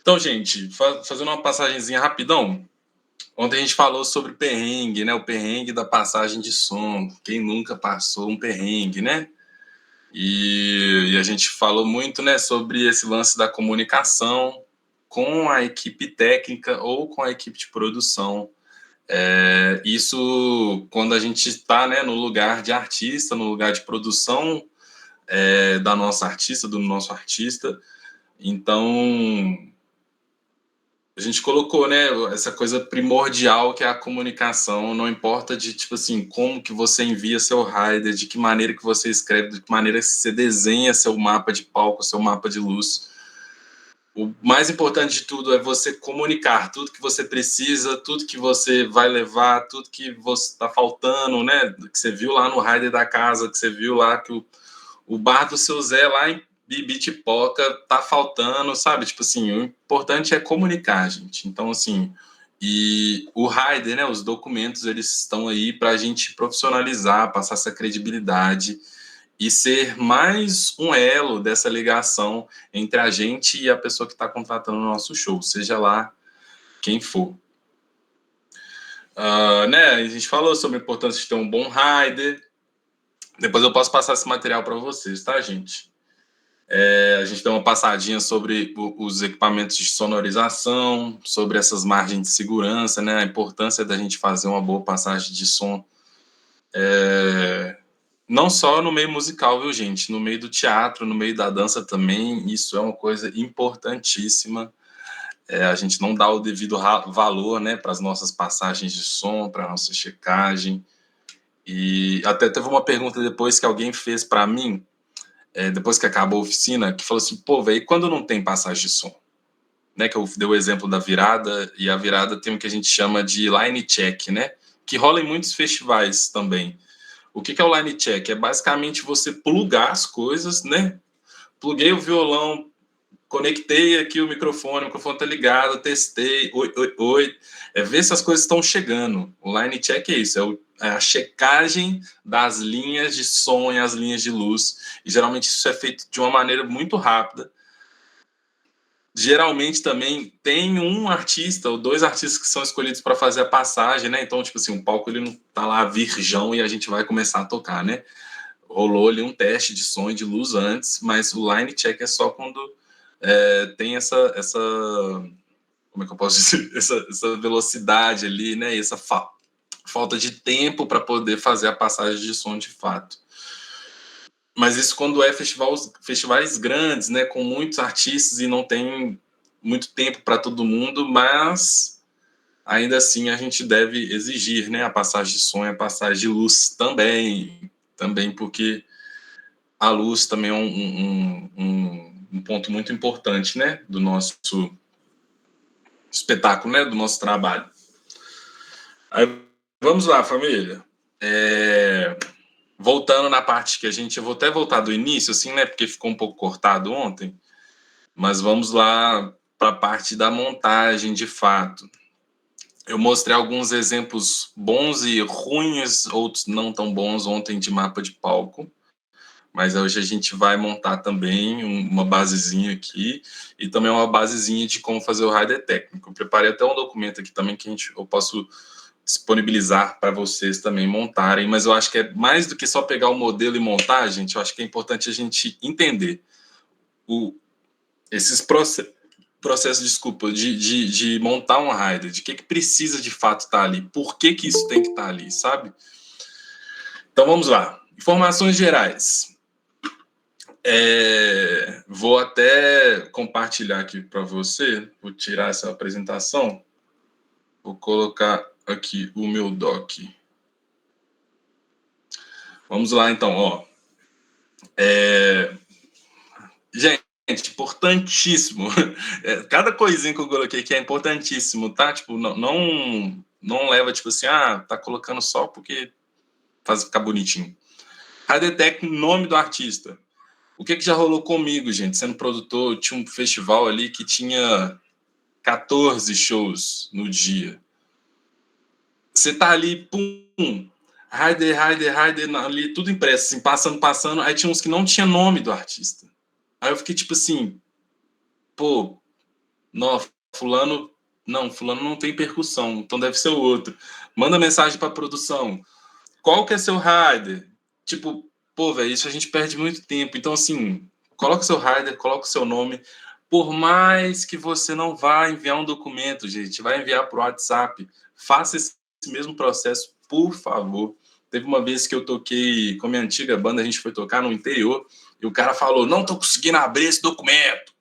Então, gente, fazendo uma passagenzinha rapidão. Ontem a gente falou sobre perrengue, né? O perrengue da passagem de som. Quem nunca passou um perrengue, né? E a gente falou muito, né, sobre esse lance da comunicação com a equipe técnica ou com a equipe de produção. Isso quando a gente está, né, no lugar de artista, no lugar de produção da nossa artista, do nosso artista. Então, a gente colocou, né, essa coisa primordial que é a comunicação, não importa de, tipo assim, como que você envia seu rider, de que maneira que você escreve, de que maneira que você desenha seu mapa de palco, seu mapa de luz. O mais importante de tudo é você comunicar tudo que você precisa, tudo que você vai levar, tudo que você está faltando, né, que você viu lá no rider da casa, que você viu lá que o bar do seu Zé lá em Bibitipoca tá faltando, sabe? Tipo assim, o importante é comunicar, gente. Então, assim, e o rider, né, os documentos, eles estão aí para a gente profissionalizar, passar essa credibilidade e ser mais um elo dessa ligação entre a gente e a pessoa que está contratando o nosso show, seja lá quem for. Né, a gente falou sobre a importância de ter um bom rider. Depois eu posso passar esse material para vocês, tá, gente? A gente deu uma passadinha sobre os equipamentos de sonorização, sobre essas margens de segurança, né? A importância da gente fazer uma boa passagem de som, não só no meio musical, viu, gente? No meio do teatro, no meio da dança também, isso é uma coisa importantíssima. A gente não dá o devido valor, né, para as nossas passagens de som, para a nossa checagem. E até teve uma pergunta depois que alguém fez para mim, depois que acabou a oficina, que falou assim: pô, velho, quando não tem passagem de som? Né, que eu dei o exemplo da virada, e a virada tem o que a gente chama de line check, né, que rola em muitos festivais também. O que é o line check? É basicamente você plugar as coisas, né? Pluguei o violão, conectei aqui o microfone tá ligado, testei, oi, oi, oi. Ver se as coisas estão chegando. O line check é isso, é a checagem das linhas de som e as linhas de luz. E geralmente isso é feito de uma maneira muito rápida. Geralmente também tem um artista ou dois artistas que são escolhidos para fazer a passagem, né? Então, tipo assim, o palco ele não tá lá virgão e a gente vai começar a tocar, né? Rolou ali um teste de som e de luz antes, mas o line check é só quando tem essa como é que eu posso dizer? Essa velocidade ali, né? E essa falta de tempo para poder fazer a passagem de som de fato. Mas isso quando é festivais grandes, né, com muitos artistas e não tem muito tempo para todo mundo, mas ainda assim a gente deve exigir, né, a passagem de som e a passagem de luz também porque a luz também é um ponto muito importante, né, do nosso espetáculo, né, do nosso trabalho. Aí, vamos lá, família. Voltando na parte que eu vou até voltar do início, assim, né, porque ficou um pouco cortado ontem. Mas vamos lá para a parte da montagem, de fato. Eu mostrei alguns exemplos bons e ruins, outros não tão bons ontem de mapa de palco, mas hoje a gente vai montar também uma basezinha aqui e também uma basezinha de como fazer o rider técnico. Eu preparei até um documento aqui também que eu posso disponibilizar para vocês também montarem, mas eu acho que é mais do que só pegar o modelo e montar, gente, eu acho que é importante a gente entender esses processos, desculpa, de montar um rider, de que precisa de fato estar ali, por que isso tem que estar ali, sabe? Então vamos lá. Informações gerais. Vou até compartilhar aqui para você, vou tirar essa apresentação, vou colocar aqui o meu doc. Vamos lá então, ó. Gente, importantíssimo. Cada coisinha que eu coloquei aqui é importantíssimo, tá? Tipo, não leva, tipo assim, tá colocando só porque faz ficar bonitinho. Radetec, nome do artista. O que já rolou comigo, gente? Sendo produtor, tinha um festival ali que tinha 14 shows no dia. Você tá ali, pum, rider, ali, tudo impresso, assim, passando. Aí tinha uns que não tinha nome do artista. Aí eu fiquei tipo assim, pô, Não, fulano não tem percussão, então deve ser o outro. Manda mensagem para produção. Qual que é seu rider? Tipo, pô, velho, isso a gente perde muito tempo. Então, assim, coloca seu rider, coloca o seu nome. Por mais que você não vá enviar um documento, gente, vai enviar para o WhatsApp. Faça esse mesmo processo, por favor. Teve uma vez que eu toquei com a minha antiga banda, a gente foi tocar no interior, e o cara falou: não tô conseguindo abrir esse documento.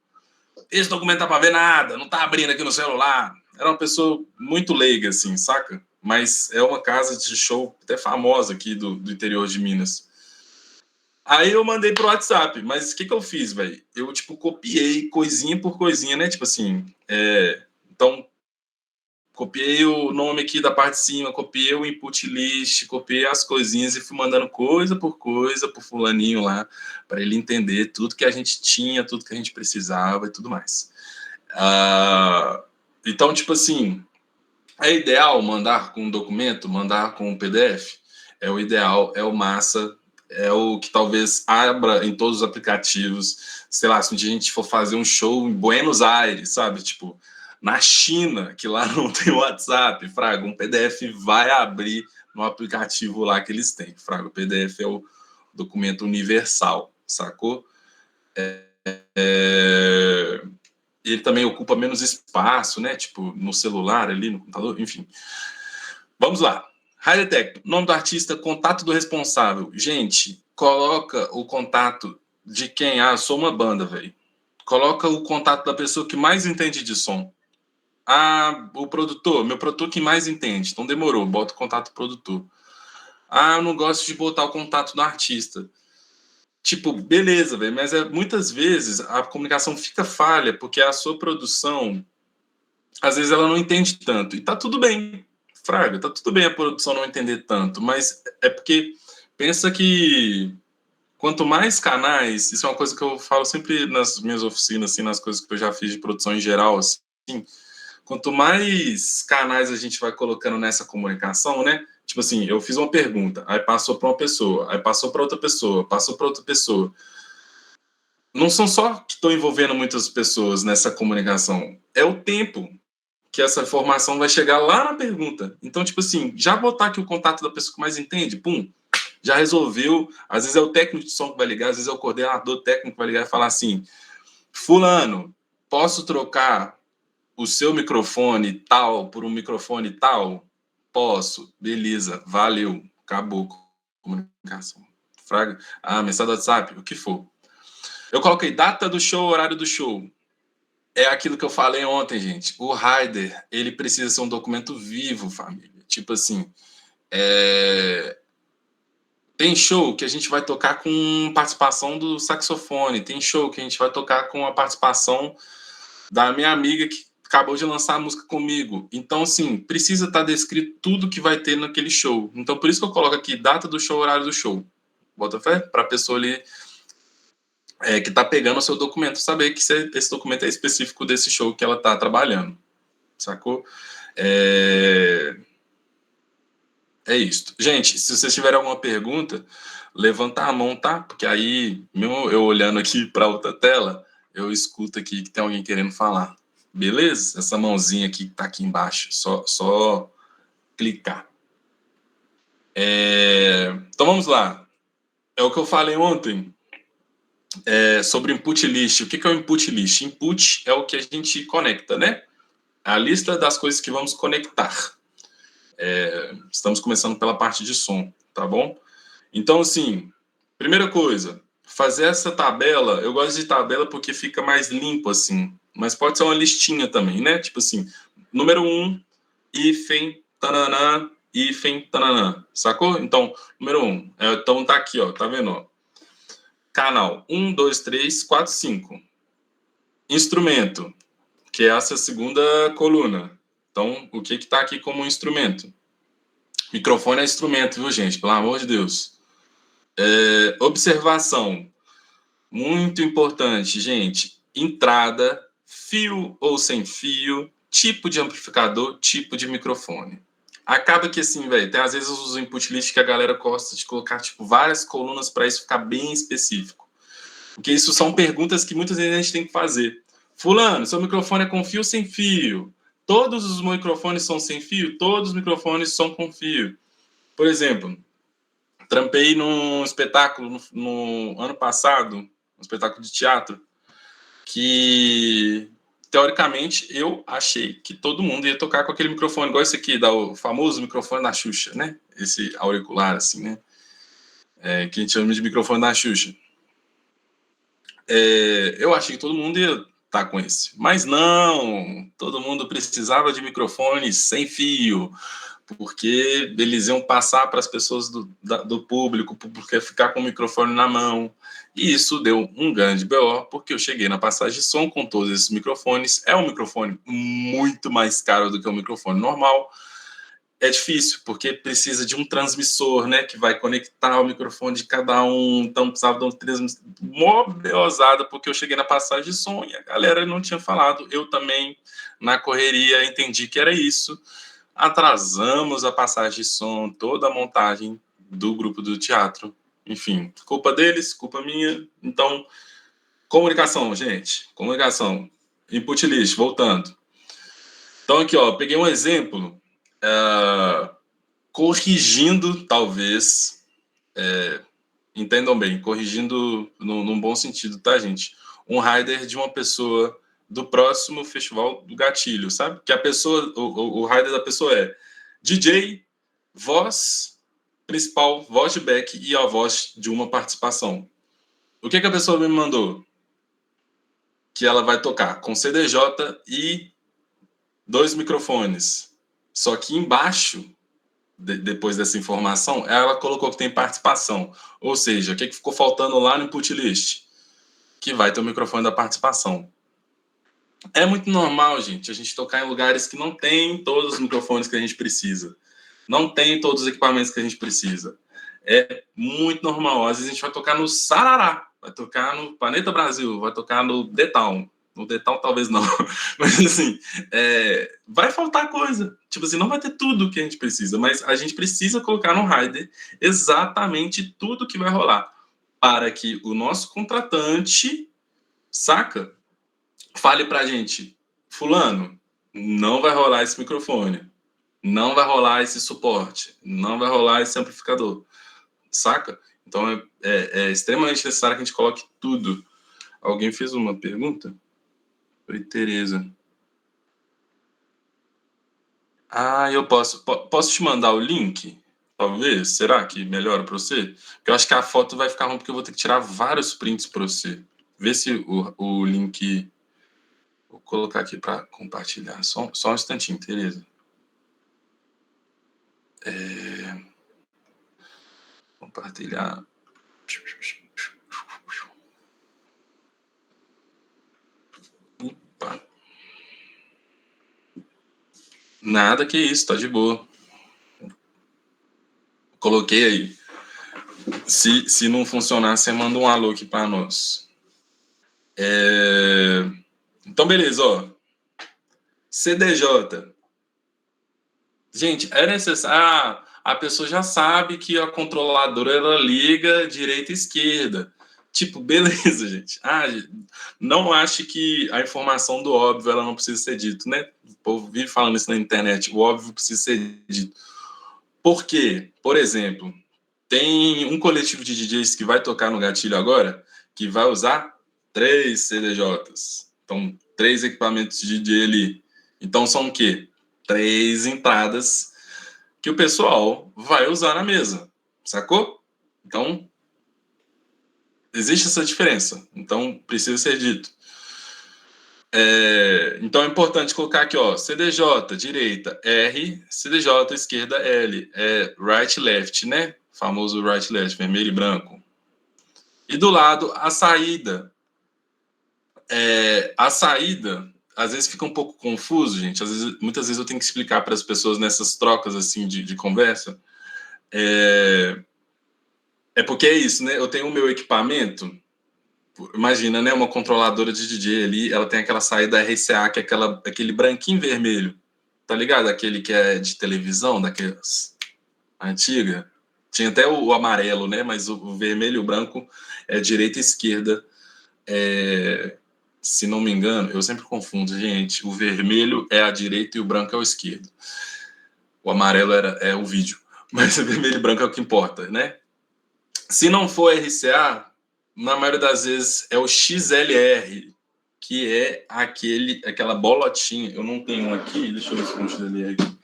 Esse documento tá para ver nada, não tá abrindo aqui no celular. Era uma pessoa muito leiga, assim, saca? Mas é uma casa de show até famosa aqui do interior de Minas. Aí eu mandei pro WhatsApp, mas o que eu fiz, velho? Eu, tipo, copiei coisinha por coisinha, né? Tipo assim, então, copiei o nome aqui da parte de cima, copiei o input list, copiei as coisinhas e fui mandando coisa por coisa pro fulaninho lá, para ele entender tudo que a gente tinha, tudo que a gente precisava e tudo mais. Então, tipo assim, é ideal mandar com um documento, mandar com um PDF? É o ideal, é o massa, é o que talvez abra em todos os aplicativos. Sei lá, se um dia a gente for fazer um show em Buenos Aires, sabe? Tipo, na China, que lá não tem WhatsApp, fraga, um PDF vai abrir no aplicativo lá que eles têm. Fraga, o PDF é o documento universal, sacou? Ele também ocupa menos espaço, né? Tipo, no celular ali, no computador, enfim. Vamos lá. Hightech, nome do artista, contato do responsável. Gente, coloca o contato de quem? Ah, sou uma banda, velho. Coloca o contato da pessoa que mais entende de som. Ah, o produtor, meu produtor que mais entende. Então demorou, bota o contato do produtor. Ah, eu não gosto de botar o contato do artista. Tipo, beleza, velho, mas muitas vezes a comunicação fica falha porque a sua produção, às vezes ela não entende tanto. E tá tudo bem, fraga, tá tudo bem a produção não entender tanto, mas é porque pensa que quanto mais canais, isso é uma coisa que eu falo sempre nas minhas oficinas, assim, nas coisas que eu já fiz de produção em geral, assim, quanto mais canais a gente vai colocando nessa comunicação, né? Tipo assim, eu fiz uma pergunta, aí passou para uma pessoa, aí passou para outra pessoa, passou para outra pessoa. Não são só que estão envolvendo muitas pessoas nessa comunicação, é o tempo que essa informação vai chegar lá na pergunta. Então, tipo assim, já botar aqui o contato da pessoa que mais entende, pum, já resolveu. Às vezes é o técnico de som que vai ligar, às vezes é o coordenador técnico que vai ligar e falar assim: fulano, posso trocar o seu microfone tal por um microfone tal? Posso. Beleza, valeu. Acabou a comunicação. Fraga. Ah, mensagem do WhatsApp, o que for. Eu coloquei data do show, horário do show. É aquilo que eu falei ontem, gente. O rider, ele precisa ser um documento vivo, família. Tipo assim, tem show que a gente vai tocar com participação do saxofone, tem show que a gente vai tocar com a participação da minha amiga que acabou de lançar a música comigo. Então, assim, precisa estar descrito tudo que vai ter naquele show. Então, por isso que eu coloco aqui data do show, horário do show. Bota fé? Para a pessoa ali que está pegando o seu documento saber que esse documento é específico desse show que ela está trabalhando. Sacou? É isso. Gente, se vocês tiverem alguma pergunta, levanta a mão, tá? Porque aí, mesmo eu olhando aqui para outra tela, eu escuto aqui que tem alguém querendo falar. Beleza? Essa mãozinha aqui que tá aqui embaixo, só clicar. Então vamos lá. É o que eu falei ontem sobre input list. O que é o input list? Input é o que a gente conecta, né? A lista das coisas que vamos conectar. Estamos começando pela parte de som, tá bom? Então, assim, primeira coisa, fazer essa tabela, eu gosto de tabela porque fica mais limpo, assim, mas pode ser uma listinha também, né? Tipo assim, número 1, hífen, tananã, hífen, tananã, sacou? Então, número 1, então tá aqui, ó, tá vendo, ó? Canal 1, 2, 3, 4, 5. Instrumento, que é essa segunda coluna. Então, o que tá aqui como instrumento? Microfone é instrumento, viu, gente? Pelo amor de Deus. Observação. Muito importante, gente. Entrada, fio ou sem fio, tipo de amplificador, tipo de microfone. Acaba que assim, velho, tem às vezes os input list que a galera gosta de colocar tipo várias colunas para isso ficar bem específico. Porque isso são perguntas que muitas vezes a gente tem que fazer. Fulano, seu microfone é com fio ou sem fio? Todos os microfones são sem fio? Todos os microfones são com fio. Por exemplo, trampei num espetáculo no ano passado, um espetáculo de teatro, que teoricamente eu achei que todo mundo ia tocar com aquele microfone, igual esse aqui, o famoso microfone da Xuxa, né? Esse auricular, assim, né? Que a gente chama de microfone da Xuxa. Eu achei que todo mundo ia estar com esse. Mas não, todo mundo precisava de microfones sem fio, porque eles iam passar para as pessoas do público, porque ficar com o microfone na mão. E isso deu um grande BO, porque eu cheguei na passagem de som com todos esses microfones. É um microfone muito mais caro do que um microfone normal. É difícil, porque precisa de um transmissor, né, que vai conectar o microfone de cada um, então precisava de um transmissor, mó beozada, porque eu cheguei na passagem de som e a galera não tinha falado, eu também, na correria, entendi que era isso, atrasamos a passagem de som, toda a montagem do grupo do teatro, enfim, culpa deles, culpa minha, então, comunicação, gente, comunicação, input list, voltando. Então aqui, ó, peguei um exemplo, corrigindo, talvez, entendam bem, corrigindo num bom sentido, tá, gente? Um rider de uma pessoa do próximo festival do Gatilho, sabe? Que a pessoa, o rider da pessoa é DJ, voz principal, voz de back e a voz de uma participação. O que a pessoa me mandou? Que ela vai tocar com CDJ e 2 microfones. Só que embaixo, depois dessa informação, ela colocou que tem participação. Ou seja, o que ficou faltando lá no input list? Que vai ter o microfone da participação. É muito normal, gente, a gente tocar em lugares que não tem todos os microfones que a gente precisa. Não tem todos os equipamentos que a gente precisa. É muito normal. Às vezes a gente vai tocar no Sarará, vai tocar no Planeta Brasil, vai tocar no The Town. No The Town talvez não. Mas assim, vai faltar coisa. Tipo assim, não vai ter tudo que a gente precisa, mas a gente precisa colocar no rider exatamente tudo que vai rolar. Para que o nosso contratante, saca? Fale pra gente, fulano, não vai rolar esse microfone, não vai rolar esse suporte, não vai rolar esse amplificador, saca? Então é extremamente necessário que a gente coloque tudo. Alguém fez uma pergunta? Foi Tereza. Eu posso te mandar o link? Talvez? Será que melhora para você? Porque eu acho que a foto vai ficar ruim porque eu vou ter que tirar vários prints para você. Vê se o link. Vou colocar aqui para compartilhar. Só um instantinho, Tereza. Compartilhar. Opa. Nada que isso, tá de boa. Coloquei aí. Se não funcionar, você manda um alô aqui para nós. Então, beleza, ó. CDJ. Gente, é necessário. A pessoa já sabe que a controladora ela liga direita e esquerda. Tipo, beleza, gente. Não ache que a informação do óbvio ela não precisa ser dito, né? O povo vive falando isso na internet. O óbvio precisa ser dito. Por quê? Por exemplo, tem um coletivo de DJs que vai tocar no Gatilho agora que vai usar 3 CDJs. Então, 3 equipamentos de DJ ali. Então, são o quê? 3 entradas que o pessoal vai usar na mesa, sacou? Então, existe essa diferença. Então, precisa ser dito. Então, é importante colocar aqui, ó, CDJ, direita, R, CDJ, esquerda, L. Right, left, né? Famoso right, left, vermelho e branco. E do lado, a saída. A saída, às vezes fica um pouco confuso, gente. Muitas vezes eu tenho que explicar para as pessoas nessas trocas assim de conversa. Porque é isso, né? Eu tenho o meu equipamento. Imagina, né? Uma controladora de DJ ali, ela tem aquela saída RCA, que é aquele branquinho vermelho. Tá ligado? Aquele que é de televisão, daquelas antiga. Tinha até o amarelo, né? Mas o vermelho e o branco é direita e esquerda. se não me engano, eu sempre confundo, gente, o vermelho é a direita e o branco é o esquerdo. O amarelo é o vídeo, mas o vermelho e branco é o que importa, né? Se não for RCA, na maioria das vezes é o XLR, que é aquela bolotinha. Eu não tenho um aqui, deixa eu ver se tem um XLR aqui.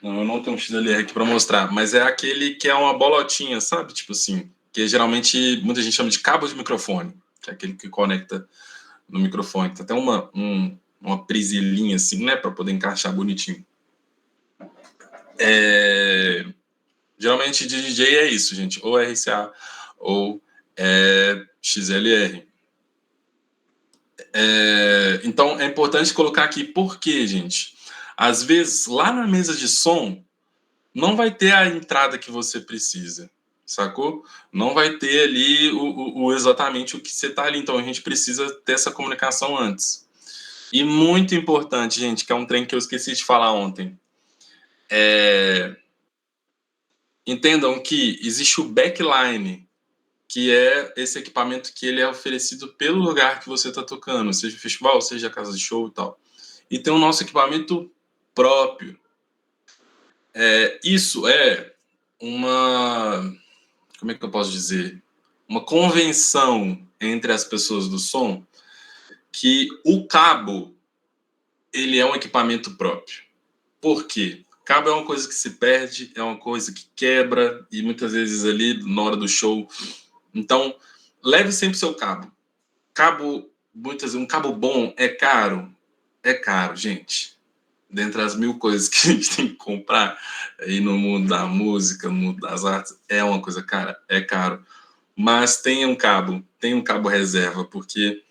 Não, eu não tenho um XLR aqui para mostrar, mas é aquele que é uma bolotinha, sabe? Tipo assim, que geralmente muita gente chama de cabo de microfone, que é aquele que conecta no microfone. Tem até uma presilhinha assim, né, para poder encaixar bonitinho. Geralmente de DJ é isso, gente, ou RCA ou XLR. Então é importante colocar aqui por quê, gente? Às vezes, lá na mesa de som, não vai ter a entrada que você precisa, sacou? Não vai ter ali exatamente o que você está ali. Então a gente precisa ter essa comunicação antes. E muito importante, gente, que é um trem que eu esqueci de falar ontem. Entendam que existe o backline, que é esse equipamento que ele é oferecido pelo lugar que você está tocando, seja festival, seja casa de show e tal. E tem o nosso equipamento próprio. Isso é uma... Como é que eu posso dizer? Uma convenção entre as pessoas do som que o cabo, ele é um equipamento próprio. Por quê? Cabo é uma coisa que se perde, é uma coisa que quebra, e muitas vezes ali, na hora do show. Então, leve sempre seu cabo. Um cabo bom é caro? É caro, gente. Dentre as 1000 coisas que a gente tem que comprar aí no mundo da música, no mundo das artes, é uma coisa cara, é caro. Mas tenha um cabo reserva, porque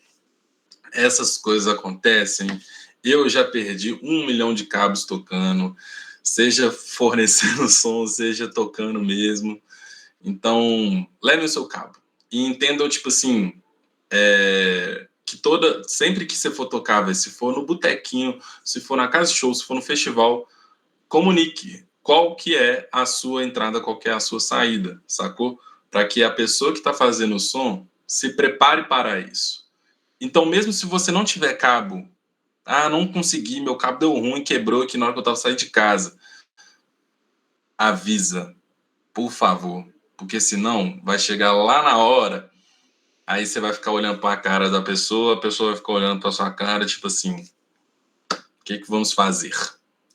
essas coisas acontecem. Eu já perdi 1 milhão de cabos tocando, seja fornecendo som, seja tocando mesmo. Então, leve o seu cabo. E entendam, tipo assim, que sempre que você for tocar, se for no botequinho, se for na casa de show, se for no festival, comunique qual que é a sua entrada, qual que é a sua saída, sacou? Para que a pessoa que está fazendo o som se prepare para isso. Então, mesmo se você não tiver cabo, não consegui, meu cabo deu ruim, quebrou aqui na hora que eu estava saindo de casa, avisa, por favor, porque senão vai chegar lá na hora, aí você vai ficar olhando para a cara da pessoa, a pessoa vai ficar olhando para sua cara, tipo assim, o que vamos fazer?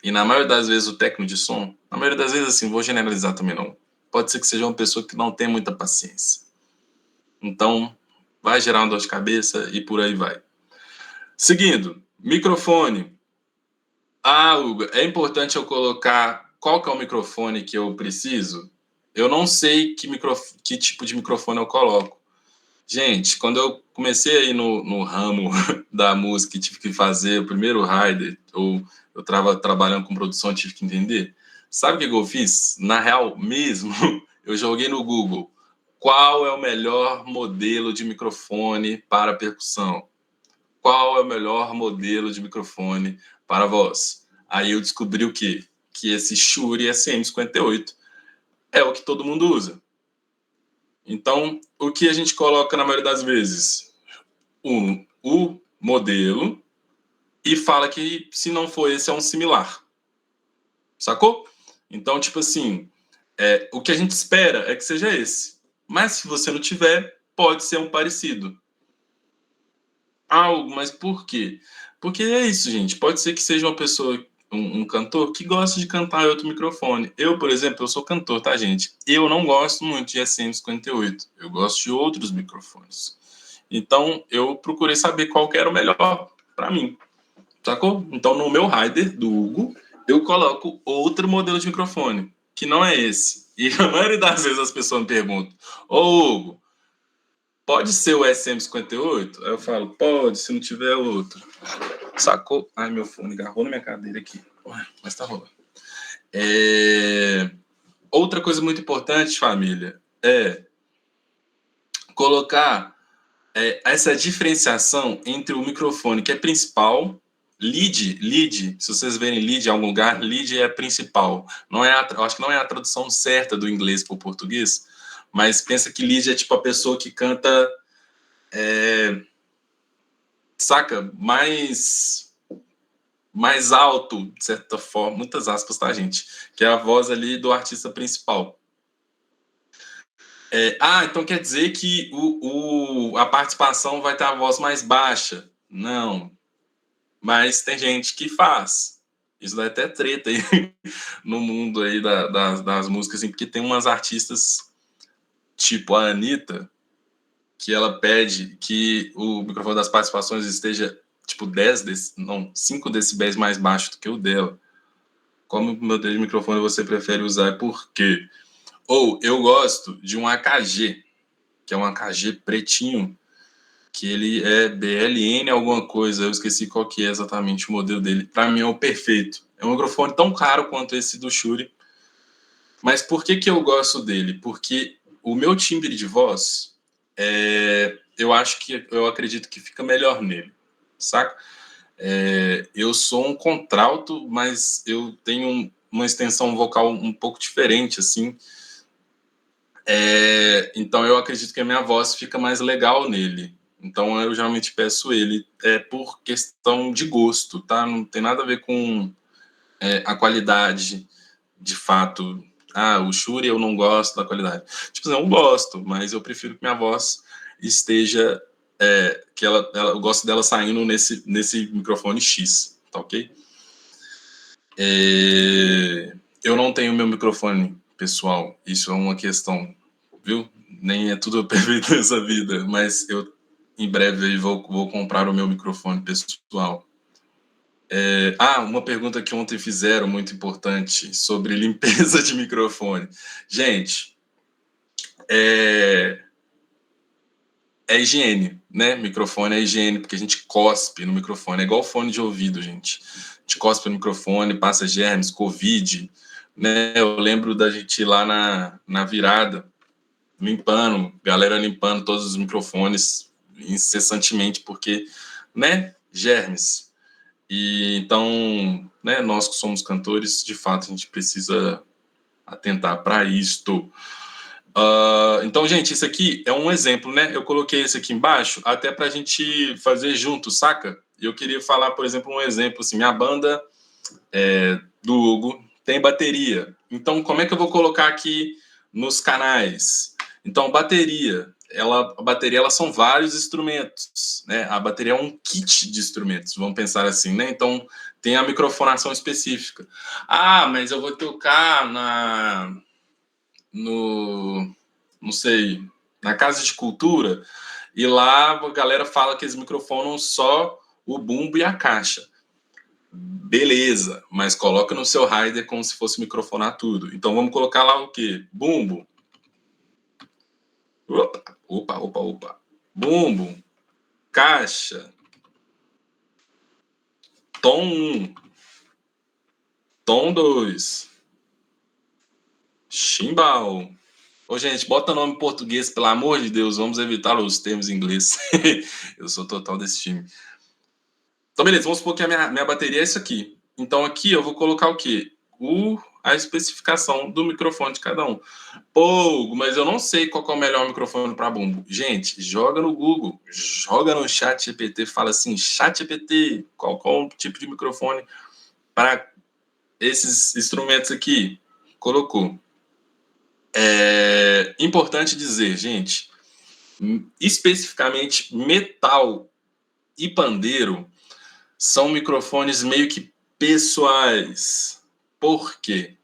E na maioria das vezes o técnico de som, na maioria das vezes assim, vou generalizar também não, pode ser que seja uma pessoa que não tem muita paciência. Então, vai gerar uma dor de cabeça e por aí vai. Seguindo, microfone. Hugo, é importante eu colocar qual que é o microfone que eu preciso? Eu não sei que tipo de microfone eu coloco. Gente, quando eu comecei aí no ramo da música e tive que fazer o primeiro rider, ou eu estava trabalhando com produção, tive que entender. Sabe o que eu fiz? Na real mesmo, eu joguei no Google qual é o melhor modelo de microfone para percussão. Qual é o melhor modelo de microfone para voz? Aí eu descobri o quê? Que esse Shure SM58 é o que todo mundo usa. Então, o que a gente coloca na maioria das vezes? O modelo e fala que se não for esse é um similar. Sacou? Então, tipo assim, o que a gente espera é que seja esse. Mas se você não tiver, pode ser um parecido. Mas por quê? Porque é isso, gente. Pode ser que seja uma pessoa, um cantor, que gosta de cantar em outro microfone. Eu, por exemplo, eu sou cantor, tá, gente? Eu não gosto muito de SM58. Eu gosto de outros microfones. Então, eu procurei saber qual que era o melhor para mim. Sacou? Então, no meu rider do Hugo, eu coloco outro modelo de microfone, que não é esse. E a maioria das vezes as pessoas me perguntam: Ô, Hugo, pode ser o SM58? Aí eu falo, pode, se não tiver outro. Sacou? Ai, meu fone agarrou na minha cadeira aqui. Mas tá rolando. Outra coisa muito importante, família, é colocar essa diferenciação entre o microfone que é principal, lead, se vocês verem lead em algum lugar, lead é principal. Não é eu acho que não é a tradução certa do inglês para o português, mas pensa que lead é tipo a pessoa que canta saca, mais alto, de certa forma, muitas aspas, tá, gente? Que é a voz ali do artista principal. Então quer dizer que a participação vai ter a voz mais baixa? Não, mas tem gente que faz. Isso dá até treta aí no mundo aí das músicas, assim, porque tem umas artistas, tipo a Anitta, que ela pede que o microfone das participações esteja, tipo, 5 decibéis mais baixo do que o dela. Como modelo de microfone você prefere usar e por quê? Ou eu gosto de um AKG, que é um AKG pretinho, que ele é BLN alguma coisa, eu esqueci qual que é exatamente o modelo dele. Para mim é o perfeito. É um microfone tão caro quanto esse do Shure. Mas por que eu gosto dele? Porque o meu timbre de voz, eu acredito que fica melhor nele, saca? Eu sou um contralto, mas eu tenho uma extensão vocal um pouco diferente, assim. Então eu acredito que a minha voz fica mais legal nele. Então eu geralmente peço ele por questão de gosto, tá? Não tem nada a ver com a qualidade, de fato. O Shure eu não gosto da qualidade. Tipo, eu gosto, mas eu prefiro que minha voz esteja que eu gosto dela saindo nesse microfone X, tá ok? Eu não tenho meu microfone pessoal, isso é uma questão, viu? Nem é tudo perfeito nessa vida, mas eu em breve aí vou comprar o meu microfone pessoal. Uma pergunta que ontem fizeram muito importante sobre limpeza de microfone. Gente, higiene, né? Microfone é higiene, porque a gente cospe no microfone. É igual fone de ouvido, gente. A gente cospe no microfone, passa germes, Covid, né? Eu lembro da gente ir lá na virada, galera limpando todos os microfones incessantemente, porque, né? Germes. E então, né? Nós que somos cantores, de fato, a gente precisa atentar para isto. Então, gente, isso aqui é um exemplo, né? Eu coloquei esse aqui embaixo até para a gente fazer junto, saca? Eu queria falar, por exemplo, um exemplo assim, minha banda do Hugo tem bateria. Então, como é que eu vou colocar aqui nos canais? Então, a bateria ela são vários instrumentos, né? A bateria é um kit de instrumentos, vamos pensar assim, né? Então, tem a microfonação específica. Mas eu vou tocar no não sei, na Casa de Cultura, e lá a galera fala que eles microfonam só o bumbo e a caixa. Beleza, mas coloca no seu rider como se fosse microfonar tudo. Então vamos colocar lá o quê? Bumbo. Opa. Bumbo. Caixa. Tom 1. Tom 2. Chimbal. Ô, gente, bota nome em português, pelo amor de Deus. Vamos evitar os termos em inglês. Eu sou total desse time. Então, beleza, vamos supor que a minha bateria é isso aqui. Então, aqui eu vou colocar o quê? A especificação do microfone de cada um. Pô, mas eu não sei qual é o melhor microfone para bumbo. Gente, joga no Google, joga no chat GPT, fala assim, chat GPT, qual é o tipo de microfone para esses instrumentos aqui? Colocou. Importante dizer, gente, especificamente metal e pandeiro são microfones meio que pessoais. Por quê?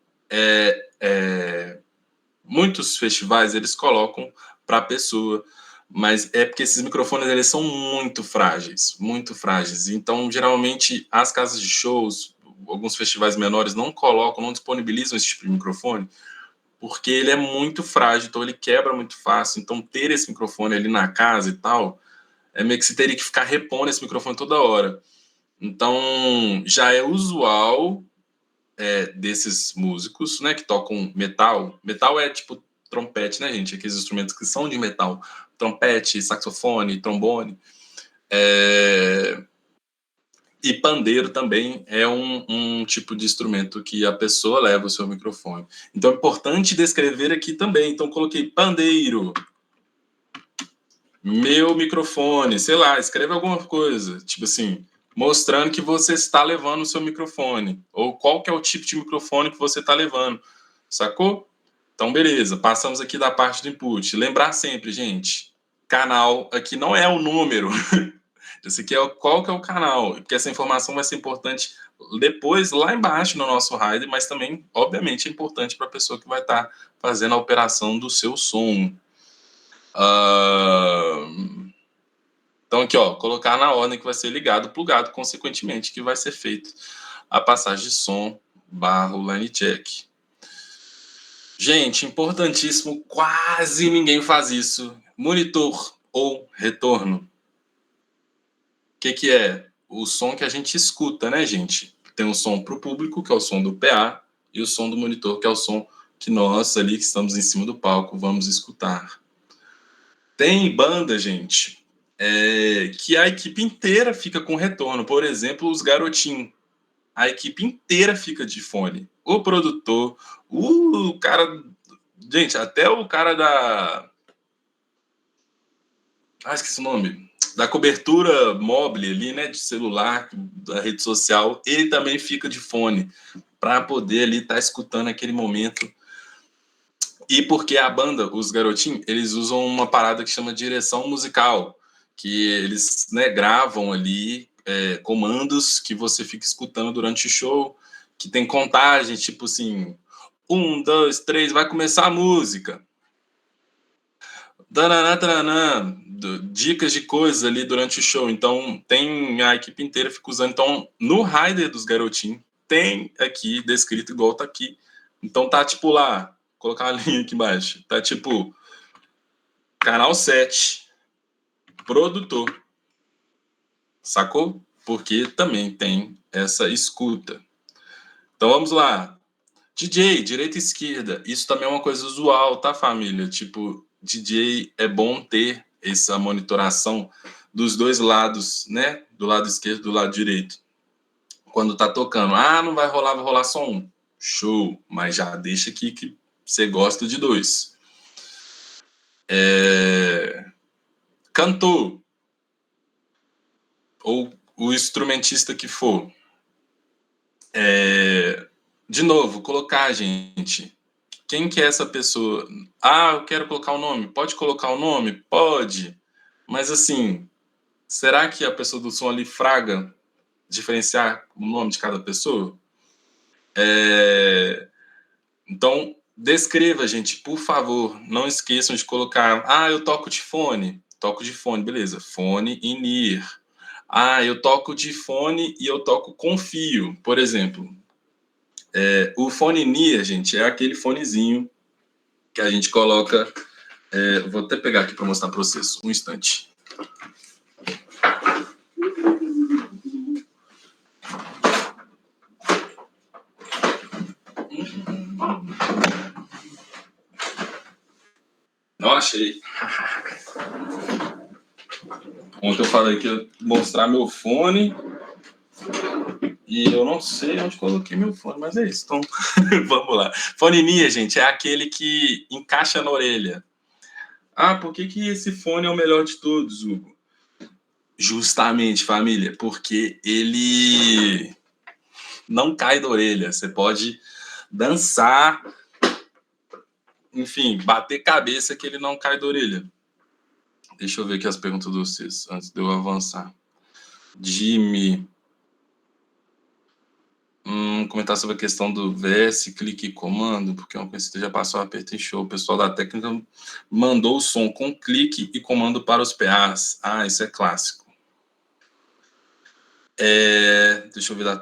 Muitos festivais eles colocam para a pessoa, mas é porque esses microfones eles são muito frágeis, muito frágeis. Então, geralmente, as casas de shows, alguns festivais menores não colocam, não disponibilizam esse tipo de microfone, porque ele é muito frágil, então ele quebra muito fácil. Então, ter esse microfone ali na casa e tal, é meio que você teria que ficar repondo esse microfone toda hora. Então, já é usual desses músicos, né, que tocam metal. Metal é tipo trompete, né, gente? Aqueles instrumentos que são de metal. Trompete, saxofone, trombone. E pandeiro também é um tipo de instrumento que a pessoa leva o seu microfone. Então é importante descrever aqui também. Então coloquei pandeiro. meu microfone, sei lá, escreve alguma coisa, tipo assim, mostrando que você está levando o seu microfone, ou qual que é o tipo de microfone que você está levando, sacou? Então, beleza, passamos aqui da parte do input. Lembrar sempre, gente, canal aqui não é o número, esse aqui é qual que é o canal, porque essa informação vai ser importante depois, lá embaixo no nosso rider, mas também, obviamente, é importante para a pessoa que vai estar fazendo a operação do seu som. Então, aqui, ó, colocar na ordem que vai ser ligado, plugado, consequentemente, que vai ser feito a passagem de som / line check. Gente, importantíssimo, quase ninguém faz isso. Monitor ou retorno. O que é? O som que a gente escuta, né, gente? Tem um som para o público, que é o som do PA, e o som do monitor, que é o som que nós ali que estamos em cima do palco vamos escutar. Tem banda, gente, que a equipe inteira fica com retorno. Por exemplo, os Garotinhos. A equipe inteira fica de fone. O produtor, o cara... Gente, até o cara da... esqueci o nome. Da cobertura mobile ali, né? De celular, da rede social. Ele também fica de fone para poder ali estar escutando aquele momento. E porque a banda, os Garotinhos, eles usam uma parada que chama direção musical, que eles, né, gravam ali comandos que você fica escutando durante o show, que tem contagem, tipo assim, 1, 2, 3, vai começar a música. Taranã, taranã, dicas de coisas ali durante o show. Então, tem a equipe inteira fica usando. Então, no rider dos Garotinhos, tem aqui descrito igual tá aqui. Então, tá tipo lá, colocar uma linha aqui embaixo. Tá tipo, canal 7, produtor. Sacou? Porque também tem essa escuta. Então, vamos lá. DJ, direita e esquerda. Isso também é uma coisa usual, tá, família? Tipo, DJ é bom ter essa monitoração dos dois lados, né? Do lado esquerdo e do lado direito. Quando tá tocando, não vai rolar só um. Show, mas já deixa aqui que você gosta de dois. Cantor, ou o instrumentista que for. De novo, colocar, gente. Quem que é essa pessoa? Eu quero colocar o nome. Pode colocar o nome? Pode. Mas assim, será que a pessoa do som ali fraga diferenciar o nome de cada pessoa? Então, descreva, gente, por favor. Não esqueçam de colocar. Eu toco de fone. Toco de fone, beleza. Fone in ear. Eu toco de fone e eu toco com fio, por exemplo. O fone in ear, gente, é aquele fonezinho que a gente coloca. Vou até pegar aqui para mostrar para vocês. Um instante. Não achei. Ontem eu falei que ia mostrar meu fone e eu não sei onde coloquei meu fone, mas é isso. Então, vamos lá. Fonemia, gente, é aquele que encaixa na orelha. Por que esse fone é o melhor de todos, Hugo? Justamente, família, porque ele não cai da orelha. Você pode dançar, enfim, bater cabeça que ele não cai da orelha. Deixa eu ver aqui as perguntas de vocês, antes de eu avançar. Jimmy. Comentar sobre a questão do VS, clique e comando, porque uma conhecida já passou, aperto em show. O pessoal da técnica mandou o som com clique e comando para os PAs. Isso é clássico. Deixa eu ver.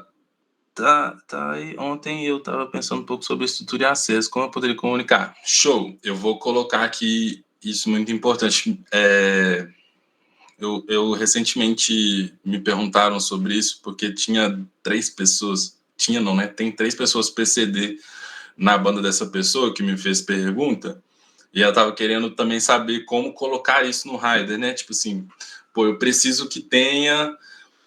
Tá aí. Ontem eu estava pensando um pouco sobre estrutura e acesso, como eu poderia comunicar. Show! Eu vou colocar aqui isso muito importante. Eu recentemente me perguntaram sobre isso, porque tinha 3 pessoas, tinha não, né? Tem 3 pessoas PCD na banda dessa pessoa que me fez pergunta, e ela tava querendo também saber como colocar isso no rider, né? Tipo assim, eu preciso que tenha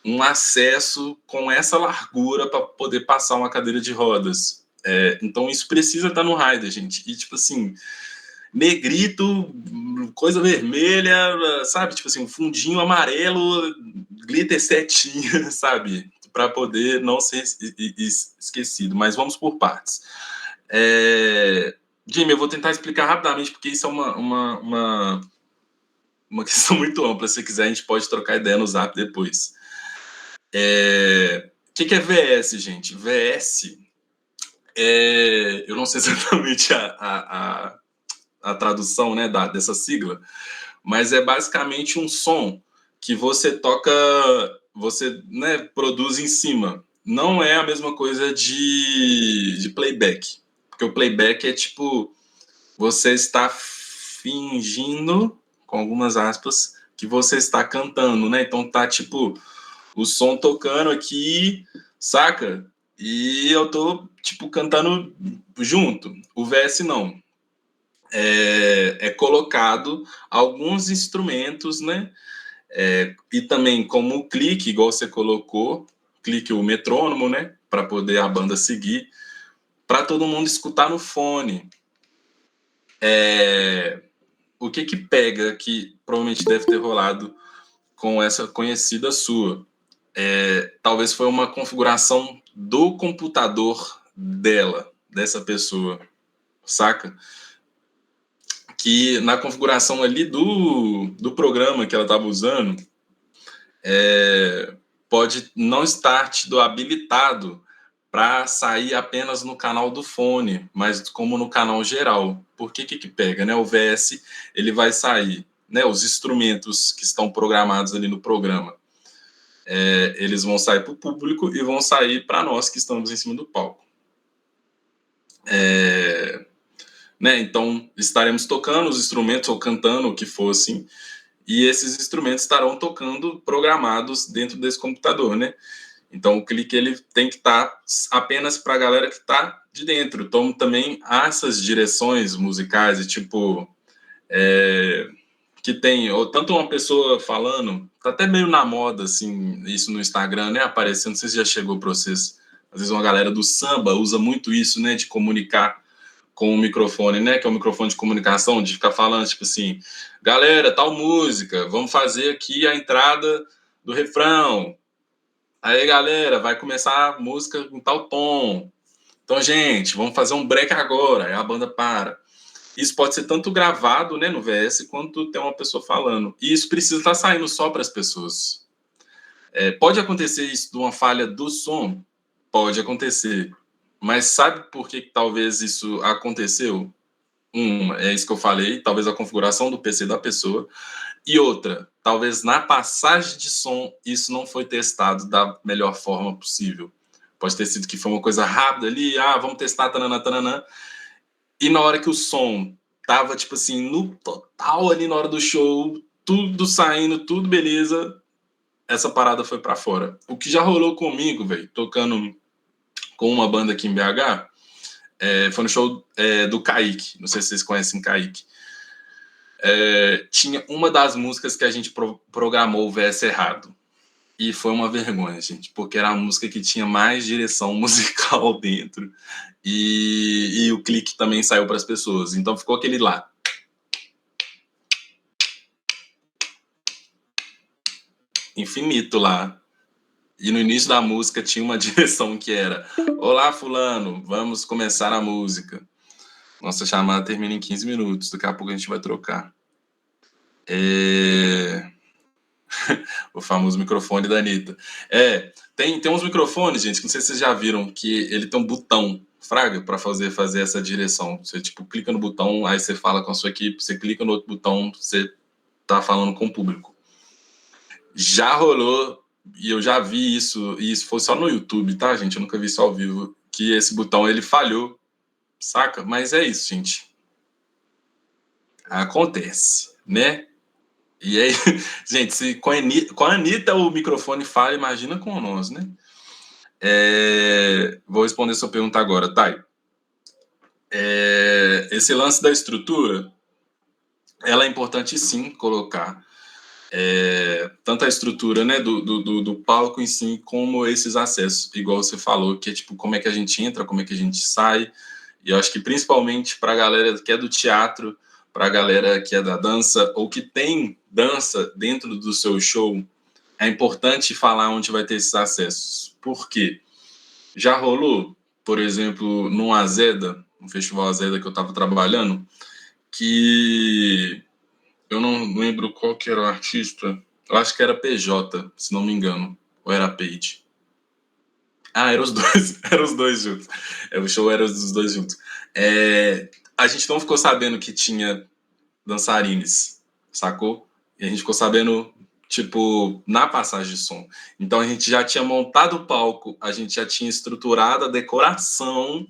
um acesso com essa largura para poder passar uma cadeira de rodas. Então isso precisa estar no rider, gente. E tipo assim, negrito, coisa vermelha, sabe? Tipo assim, um fundinho amarelo, glitter setinha, sabe? Para poder não ser esquecido. Mas vamos por partes. Jimmy, eu vou tentar explicar rapidamente, porque isso é uma questão muito ampla. Se quiser, a gente pode trocar ideia no Zap depois. O que é VS, gente? VS eu não sei exatamente a tradução, né, dessa sigla, mas é basicamente um som que você toca, você, né, produz em cima. Não é a mesma coisa de playback, porque o playback é tipo, você está fingindo, com algumas aspas, que você está cantando, né? Então tá tipo o som tocando aqui, saca? E eu tô tipo cantando junto. O VS não. É colocado alguns instrumentos, né? E também como o clique, igual você colocou, clique o metrônomo, né? Para poder a banda seguir, para todo mundo escutar no fone. O que pega, que provavelmente deve ter rolado com essa conhecida sua? Talvez foi uma configuração do computador dessa pessoa, saca? Que na configuração ali do programa que ela estava usando, pode não estar tido habilitado para sair apenas no canal do fone, mas como no canal geral. Por que pega, né? O VS, ele vai sair, né? Os instrumentos que estão programados ali no programa, eles vão sair para o público e vão sair para nós que estamos em cima do palco. Né? Então, estaremos tocando os instrumentos ou cantando o que fosse, e esses instrumentos estarão tocando programados dentro desse computador, né? Então, o clique ele tem que estar apenas para a galera que está de dentro. Então, também há essas direções musicais, e tipo, que tem ou tanto uma pessoa falando, tá até meio na moda, assim, isso no Instagram, né? Aparecendo, não sei se já chegou para vocês. Às vezes uma galera do samba usa muito isso, né? De comunicar com o microfone, né? Que é o microfone de comunicação, de ficar falando, tipo assim, galera, tal música, vamos fazer aqui a entrada do refrão. Aí, galera, vai começar a música em tal tom. Então, gente, vamos fazer um break agora. Aí a banda para. Isso pode ser tanto gravado, né, no VS, quanto tem uma pessoa falando. E isso precisa estar saindo só para as pessoas. Pode acontecer isso de uma falha do som? Pode acontecer. Mas sabe por que talvez isso aconteceu? É isso que eu falei, talvez a configuração do PC da pessoa. E outra, talvez na passagem de som isso não foi testado da melhor forma possível. Pode ter sido que foi uma coisa rápida ali, vamos testar, tananã, tananã. E na hora que o som tava, tipo assim, no total ali na hora do show, tudo saindo, tudo beleza, essa parada foi para fora. O que já rolou comigo, velho, tocando com uma banda aqui em BH, foi no show do Kaique. Não sei se vocês conhecem Kaique. Tinha uma das músicas que a gente programou o VS errado. E foi uma vergonha, gente, porque era a música que tinha mais direção musical dentro. E o clique também saiu para as pessoas. Então ficou aquele lá. Infinito lá. E no início da música tinha uma direção que era: olá, fulano, vamos começar a música. Nossa chamada termina em 15 minutos. Daqui a pouco a gente vai trocar. O famoso microfone da Anitta. Tem uns microfones, gente, que não sei se vocês já viram, que ele tem um botão, fraga, para fazer essa direção. Você, tipo, clica no botão, aí você fala com a sua equipe, você clica no outro botão, você tá falando com o público. Já rolou, e eu já vi isso, e isso foi só no YouTube, tá, gente? Eu nunca vi isso ao vivo, que esse botão, ele falhou, saca? Mas é isso, gente. Acontece, né? E aí, gente, se com a Anitta o microfone falha, imagina com nós, né? Vou responder sua pergunta agora, Thay. Esse lance da estrutura, ela é importante sim colocar. Tanto a estrutura, né, do palco em si, como esses acessos, igual você falou, que é tipo, como é que a gente entra, como é que a gente sai. E eu acho que principalmente para a galera que é do teatro, para a galera que é da dança ou que tem dança dentro do seu show, é importante falar onde vai ter esses acessos. Por quê? Já rolou, por exemplo, no Azeda, no Festival Azeda que eu estava trabalhando, que eu não lembro qual que era o artista, eu acho que era PJ, se não me engano, ou era Page. Ah, eram os dois, eram os dois juntos. O show era os dois juntos. A gente não ficou sabendo que tinha dançarines, sacou? E a gente ficou sabendo, tipo, na passagem de som. Então a gente já tinha montado o palco, a gente já tinha estruturado a decoração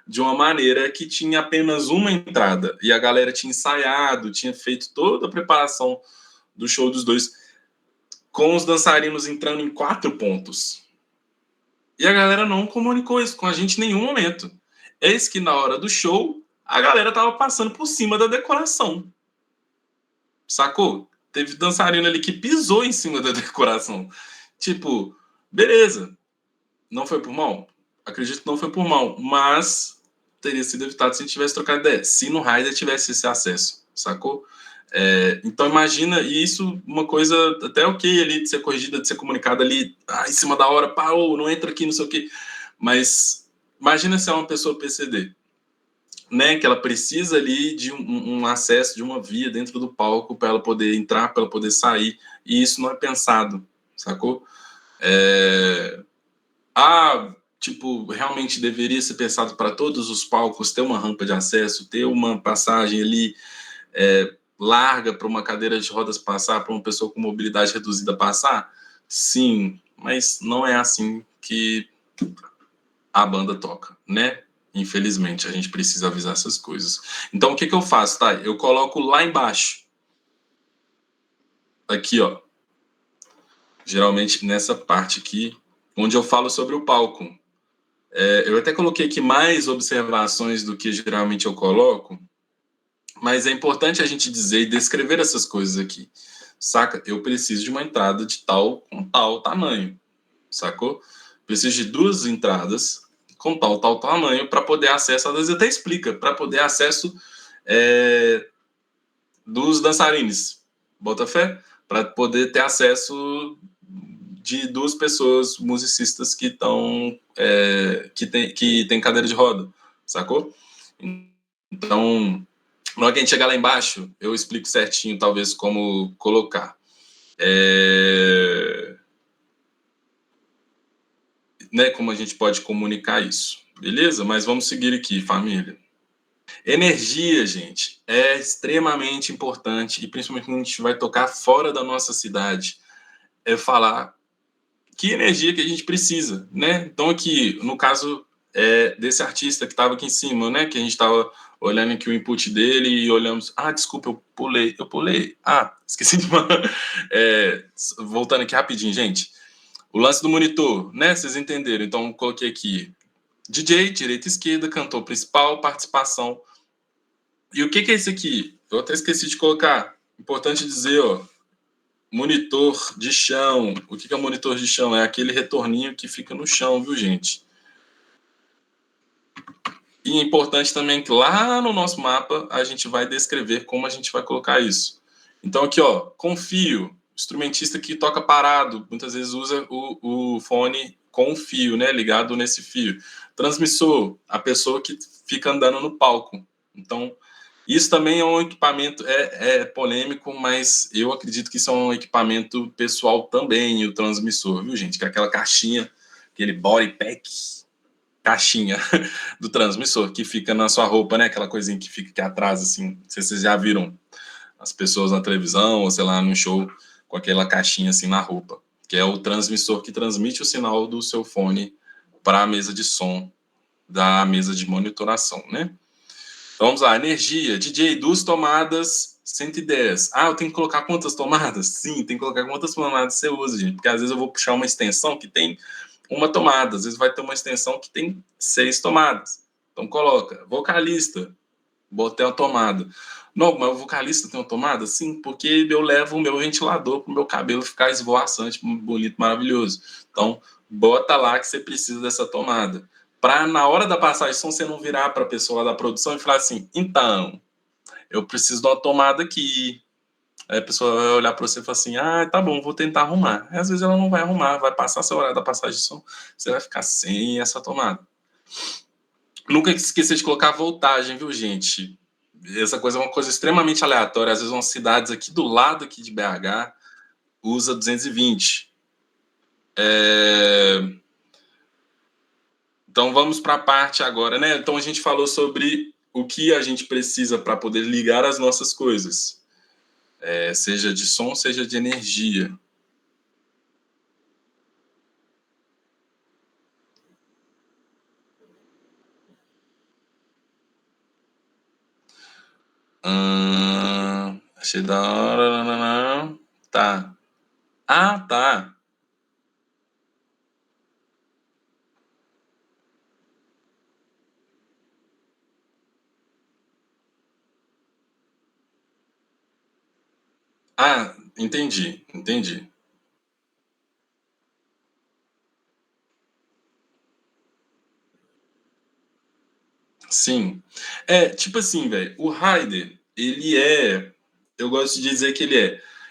de uma maneira que tinha apenas uma entrada. E a galera tinha ensaiado, tinha feito toda a preparação do show dos dois, com os dançarinos entrando em 4 pontos. E a galera não comunicou isso com a gente em nenhum momento. Eis que na hora do show, a galera tava passando por cima da decoração. Sacou? Teve dançarino ali que pisou em cima da decoração. Tipo, beleza. Não foi por mal? Acredito que não foi por mal. Mas teria sido evitado se a gente tivesse trocado ideia. Se no Raider tivesse esse acesso. Sacou? Então imagina, e isso uma coisa até ok ali de ser corrigida, de ser comunicada ali em cima da hora, pá, não entra aqui, não sei o quê. Mas imagina se é uma pessoa PCD, né, que ela precisa ali de um acesso, de uma via dentro do palco para ela poder entrar, para ela poder sair, e isso não é pensado, sacou? Tipo, realmente deveria ser pensado para todos os palcos ter uma rampa de acesso, ter uma passagem ali larga para uma cadeira de rodas passar, para uma pessoa com mobilidade reduzida passar? Sim, mas não é assim que a banda toca, né? Infelizmente, a gente precisa avisar essas coisas. Então, o que eu faço, tá? Eu coloco lá embaixo. Aqui, ó. Geralmente nessa parte aqui, onde eu falo sobre o palco. Eu até coloquei aqui mais observações do que geralmente eu coloco, mas é importante a gente dizer e descrever essas coisas aqui. Saca? Eu preciso de uma entrada de tal com tal tamanho. Sacou? Preciso de 2 entradas com tal tamanho para poder acesso, às vezes até explica, para poder acesso dos dançarines, bota fé? Para poder ter acesso de 2 pessoas musicistas que estão que tem cadeira de roda, sacou? Então, na hora que a gente chegar lá embaixo, eu explico certinho, talvez, como colocar. Né, como a gente pode comunicar isso, beleza? Mas vamos seguir aqui, família. Energia, gente, é extremamente importante, e principalmente quando a gente vai tocar fora da nossa cidade, é falar que energia que a gente precisa, né? Então aqui, no caso desse artista que estava aqui em cima, né? Que a gente estava olhando aqui o input dele e olhamos... desculpa, eu pulei. Esqueci de mandar. Voltando aqui rapidinho, gente. O lance do monitor, né? Vocês entenderam. Então, coloquei aqui DJ, direita e esquerda, cantor principal, participação. E o que é isso aqui? Eu até esqueci de colocar. Importante dizer, ó. Monitor de chão. O que é monitor de chão? É aquele retorninho que fica no chão, viu, gente? E é importante também que lá no nosso mapa a gente vai descrever como a gente vai colocar isso. Então aqui, ó, com fio, instrumentista que toca parado, muitas vezes usa o fone com fio, né, ligado nesse fio. Transmissor, a pessoa que fica andando no palco. Então, isso também é um equipamento, é polêmico, mas eu acredito que isso é um equipamento pessoal também, o transmissor, viu, gente? Que é aquela caixinha, aquele body pack, caixinha do transmissor que fica na sua roupa, né? Aquela coisinha que fica aqui atrás, assim. Não sei se vocês já viram as pessoas na televisão ou, sei lá, no show com aquela caixinha assim na roupa, que é o transmissor que transmite o sinal do seu fone para a mesa de som da mesa de monitoração, né? Então, vamos lá, energia, DJ, 2 tomadas, 110. Eu tenho que colocar quantas tomadas? Sim, tem que colocar quantas tomadas você usa, gente, porque às vezes eu vou puxar uma extensão que tem uma tomada, às vezes vai ter uma extensão que tem 6 tomadas. Então coloca, vocalista, botei a tomada. Não, mas o vocalista tem uma tomada? Sim, porque eu levo o meu ventilador para o meu cabelo ficar esvoaçante, bonito, maravilhoso. Então, bota lá que você precisa dessa tomada. Para, na hora da passagem de som, você não virar para a pessoa lá da produção e falar assim, então, eu preciso de uma tomada aqui. Aí a pessoa vai olhar para você e falar assim, ah, tá bom, vou tentar arrumar. Aí, às vezes ela não vai arrumar, vai passar seu horário da passagem de som, você vai ficar sem essa tomada. Nunca esqueça de colocar a voltagem, viu, gente? Essa coisa é uma coisa extremamente aleatória. Às vezes, umas cidades aqui do lado aqui de BH usa 220. Então, vamos para a parte agora, né? Então, a gente falou sobre o que a gente precisa para poder ligar as nossas coisas, seja de som, seja de energia. Achei da hora. Tá. Ah, tá. Ah, entendi. Sim. Tipo assim, velho, o Heider, eu gosto de dizer que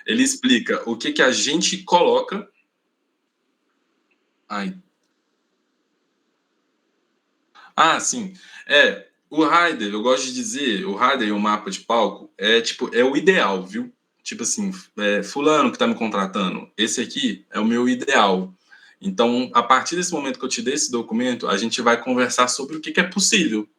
ele explica o que que a gente coloca. Ai, sim. O Heider, eu gosto de dizer, o Heider e o mapa de palco tipo, é o ideal, viu? Tipo assim, fulano que tá me contratando, esse aqui é o meu ideal. Então, a partir desse momento que eu te dei esse documento, a gente vai conversar sobre o que que é possível,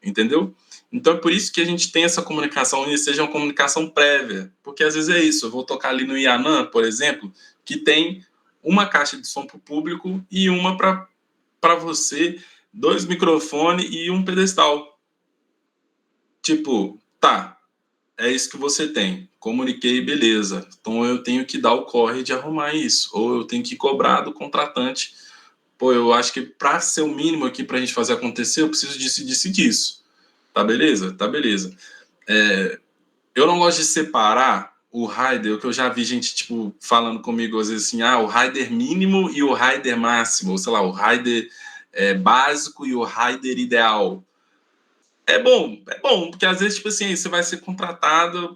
entendeu? Então é por isso que a gente tem essa comunicação e seja uma comunicação prévia, porque às vezes é isso, eu vou tocar ali no Yanam, por exemplo, que tem uma caixa de som para o público e uma para você, dois microfones e um pedestal. Tipo, tá, é isso que você tem. Comuniquei, beleza. Então eu tenho que dar o corre de arrumar isso, ou eu tenho que cobrar do contratante. Pô, eu acho que para ser o mínimo aqui para a gente fazer acontecer, eu preciso disso e disso. Tá beleza? Tá beleza. Eu não gosto de separar o rider, o que eu já vi gente, tipo, falando comigo, às vezes assim, o rider mínimo e o rider máximo, ou sei lá, o rider básico e o rider ideal. É bom, porque às vezes, tipo assim, você vai ser contratado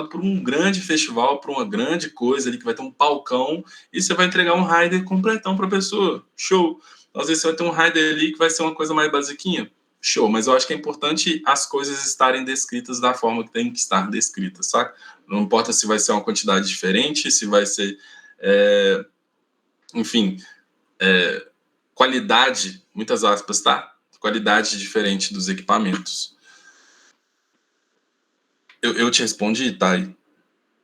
por um grande festival, por uma grande coisa ali, que vai ter um palcão, e você vai entregar um rider completão pra pessoa. Show. Às vezes você vai ter um rider ali que vai ser uma coisa mais basiquinha. Show, mas eu acho que é importante as coisas estarem descritas da forma que tem que estar descritas, saca? Não importa se vai ser uma quantidade diferente, se vai ser, enfim, qualidade, muitas aspas, tá? Qualidade diferente dos equipamentos. Eu te respondi, Thay,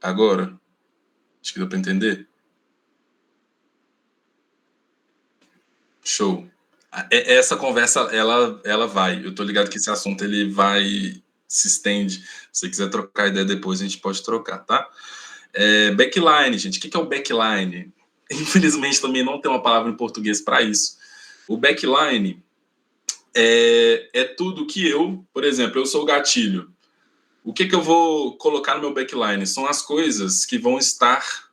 agora? Acho que deu para entender. Show. Essa conversa, ela vai. Eu tô ligado que esse assunto ele vai se estende. Se você quiser trocar ideia depois, a gente pode trocar, tá? Backline, gente. O que é o backline? Infelizmente também não tem uma palavra em português para isso. O backline é tudo que por exemplo, eu sou o gatilho. O que eu vou colocar no meu backline? São as coisas que vão estar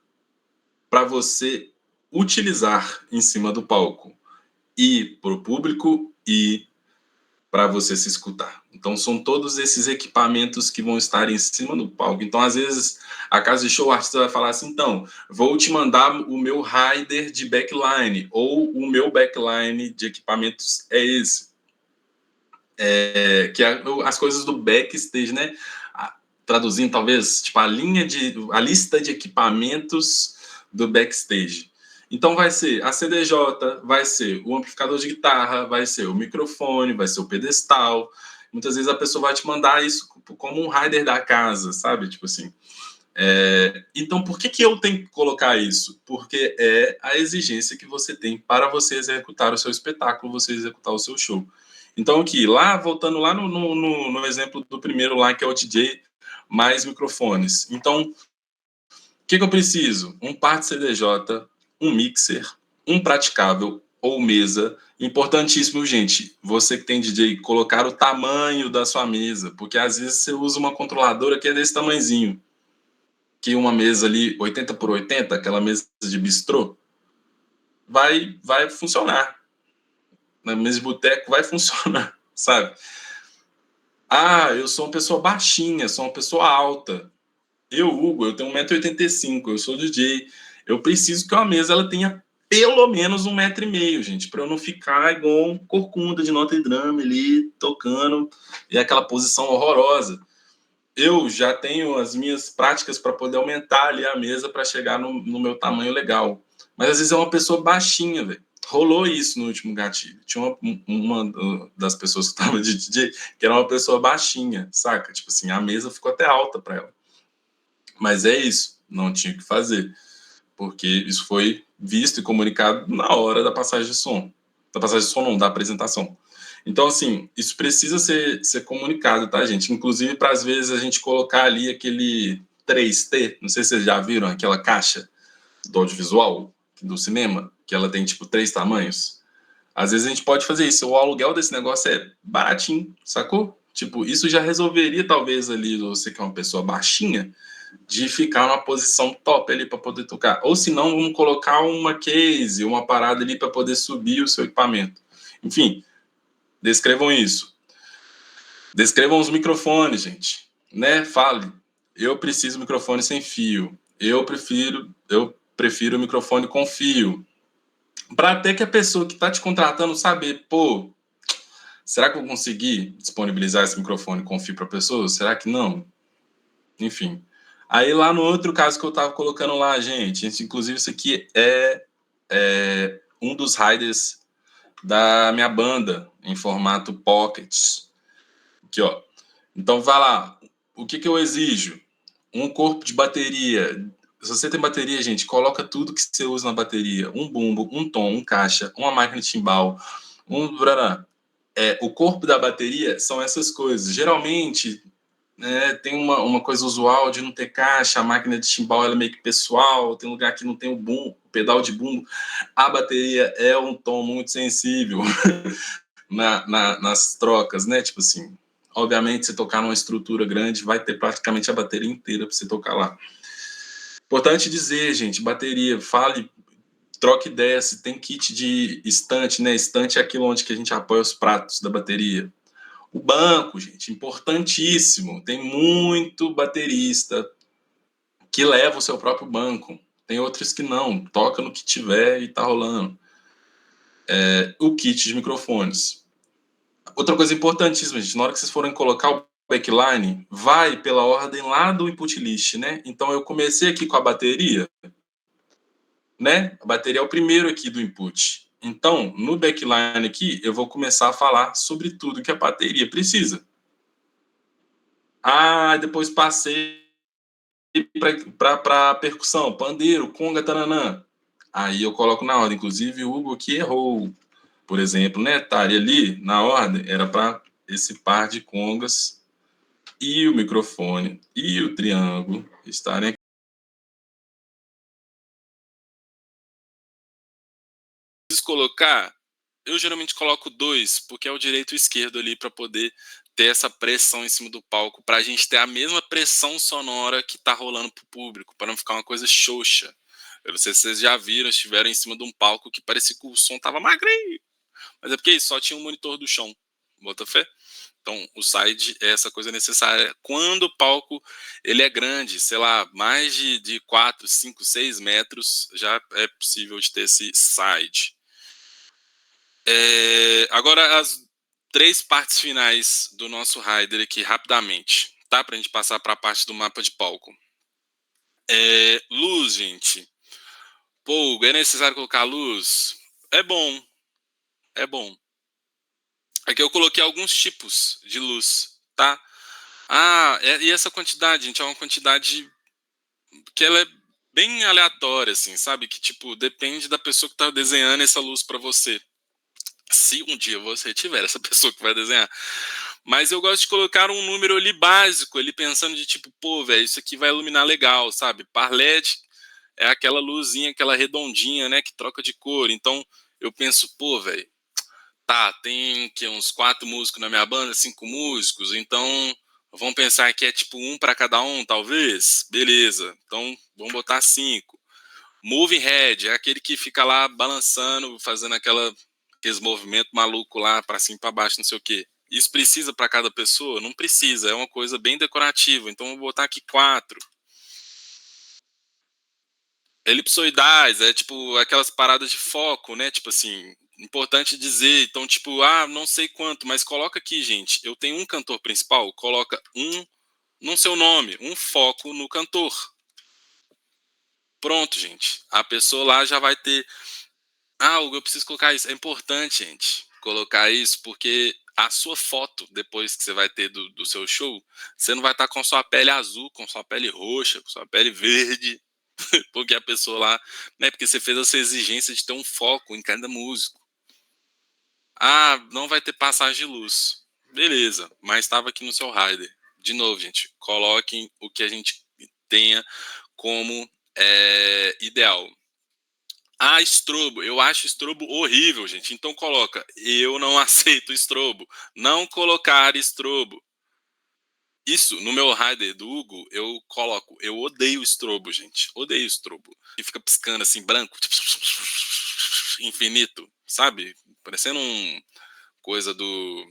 para você utilizar em cima do palco e para o público e para você se escutar. Então, são todos esses equipamentos que vão estar em cima do palco. Então, às vezes, a casa de show, o artista vai falar assim, então, vou te mandar o meu rider de backline, ou o meu backline de equipamentos é esse. Que é as coisas do backstage, né? Traduzindo, talvez, tipo, a lista de equipamentos do backstage. Então vai ser a CDJ, vai ser o amplificador de guitarra, vai ser o microfone, vai ser o pedestal. Muitas vezes a pessoa vai te mandar isso como um rider da casa, sabe? Tipo assim. Então, por que eu tenho que colocar isso? Porque é a exigência que você tem para você executar o seu espetáculo, você executar o seu show. Então, aqui, voltando lá no exemplo do primeiro lá, que é o DJ, mais microfones. Então, o que eu preciso? Um par de CDJ, um mixer, um praticável ou mesa. Importantíssimo, gente, você que tem DJ, colocar o tamanho da sua mesa, porque às vezes você usa uma controladora que é desse tamanhozinho, que uma mesa ali 80 por 80, aquela mesa de bistrô, vai funcionar. Na mesa de boteco vai funcionar, sabe? Ah, eu sou uma pessoa baixinha, sou uma pessoa alta. Eu, Hugo, eu tenho 1,85 m, eu sou DJ. Eu preciso que uma mesa ela tenha pelo menos 1,5 m, gente, para eu não ficar igual um corcunda de Notre Dame ali, tocando, e aquela posição horrorosa. Eu já tenho as minhas práticas para poder aumentar ali a mesa para chegar no meu tamanho legal. Mas às vezes é uma pessoa baixinha, velho. Rolou isso no último gatilho. Tinha uma das pessoas que estava de DJ que era uma pessoa baixinha, saca? Tipo assim, a mesa ficou até alta para ela. Mas é isso, não tinha o que fazer, porque isso foi visto e comunicado na hora da passagem de som. Da passagem de som, não, da apresentação. Então, assim, isso precisa ser comunicado, tá, gente? Inclusive, para às vezes a gente colocar ali aquele 3T, não sei se vocês já viram aquela caixa do audiovisual, do cinema, que ela tem tipo 3 tamanhos. Às vezes a gente pode fazer isso. O aluguel desse negócio é baratinho, sacou? Tipo, isso já resolveria talvez ali você que é uma pessoa baixinha, de ficar numa posição top ali para poder tocar. Ou se não, vamos colocar uma case, uma parada ali para poder subir o seu equipamento. Enfim, descrevam isso. Descrevam os microfones, gente. Né? Fale. Eu preciso de microfone sem fio. Eu prefiro o microfone com fio. Para até que a pessoa que está te contratando saber, pô, será que eu vou conseguir disponibilizar esse microfone com fio para a pessoa? Será que não? Enfim. Aí lá no outro caso que eu tava colocando lá, gente, inclusive isso aqui é um dos riders da minha banda em formato pockets. Aqui, ó. Então vai lá. O que eu exijo? Um corpo de bateria. Se você tem bateria, gente, coloca tudo que você usa na bateria. Um bumbo, um tom, um caixa, uma máquina de timbal, um... o corpo da bateria são essas coisas. Geralmente, tem uma coisa usual de não ter caixa, a máquina de timbal ela é meio que pessoal, tem lugar que não tem o pedal de bumbo. A bateria é um tom muito sensível nas trocas, né? Tipo assim, obviamente, se tocar numa estrutura grande, vai ter praticamente a bateria inteira para você tocar lá. Importante dizer, gente, bateria, fale, troque ideia, se tem kit de estante, né? Estante é aquilo onde que a gente apoia os pratos da bateria. O banco, gente, importantíssimo. Tem muito baterista que leva o seu próprio banco. Tem outros que não. Toca no que tiver e tá rolando. O kit de microfones. Outra coisa importantíssima, gente. Na hora que vocês forem colocar o backline, vai pela ordem lá do input list, né? Então eu comecei aqui com a bateria, né? A bateria é o primeiro aqui do input. Então, no backline aqui, eu vou começar a falar sobre tudo que a bateria precisa. Depois passei para percussão, pandeiro, conga, taranã. Aí eu coloco na ordem. Inclusive, o Hugo que errou, por exemplo, né? Estaria ali na ordem, era para esse par de congas e o microfone e o triângulo estarem aqui. Preciso colocar, eu geralmente coloco 2, porque é o direito e o esquerdo ali para poder ter essa pressão em cima do palco, para a gente ter a mesma pressão sonora que tá rolando pro público, para não ficar uma coisa xoxa. Eu não sei se vocês já viram, estiveram em cima de um palco que parecia que o som tava magrinho. Mas é porque só tinha um monitor do chão. Bota fé? Então, o side é essa coisa necessária. Quando o palco ele é grande, sei lá, mais de 4, 5, 6 metros, já é possível de ter esse side. Agora, as 3 partes finais do nosso rider aqui, rapidamente, tá? Pra gente passar para a parte do mapa de palco. Luz, gente. Pô, é necessário colocar luz? É bom. É bom. Aqui eu coloquei alguns tipos de luz, tá? E essa quantidade, gente, é uma quantidade que ela é bem aleatória, assim, sabe? Que, tipo, depende da pessoa que tá desenhando essa luz para você. Se um dia você tiver essa pessoa que vai desenhar. Mas eu gosto de colocar um número ali básico, ali pensando de tipo, pô, velho, isso aqui vai iluminar legal, sabe? Par LED é aquela luzinha, aquela redondinha, né, que troca de cor. Então, eu penso, pô, velho, tá, tem que uns 4 músicos na minha banda, 5 músicos, então vamos pensar que é tipo um para cada um, talvez? Beleza, então vamos botar 5. Moving head é aquele que fica lá balançando, fazendo aqueles movimentos malucos lá para cima e para baixo, não sei o quê. Isso precisa para cada pessoa? Não precisa, é uma coisa bem decorativa. Então, vou botar aqui 4. Elipsoidais, é tipo aquelas paradas de foco, né? Tipo assim, importante dizer. Então, tipo, não sei quanto, mas coloca aqui, gente. Eu tenho um cantor principal, coloca um no seu nome, um foco no cantor. Pronto, gente. A pessoa lá já vai ter. Hugo, eu preciso colocar isso. É importante, gente, colocar isso, porque a sua foto, depois que você vai ter do seu show, você não vai estar com sua pele azul, com sua pele roxa, com sua pele verde, porque a pessoa lá, né, porque você fez essa exigência de ter um foco em cada músico. Não vai ter passagem de luz. Beleza, mas estava aqui no seu rider. De novo, gente, coloquem o que a gente tenha como ideal. Strobo. Eu acho strobo horrível, gente. Então coloca, eu não aceito strobo. Não colocar strobo. Isso, no meu rider do Hugo, eu coloco, eu odeio strobo, gente. Odeio strobo. E fica piscando assim, branco, infinito, sabe? Parecendo coisa do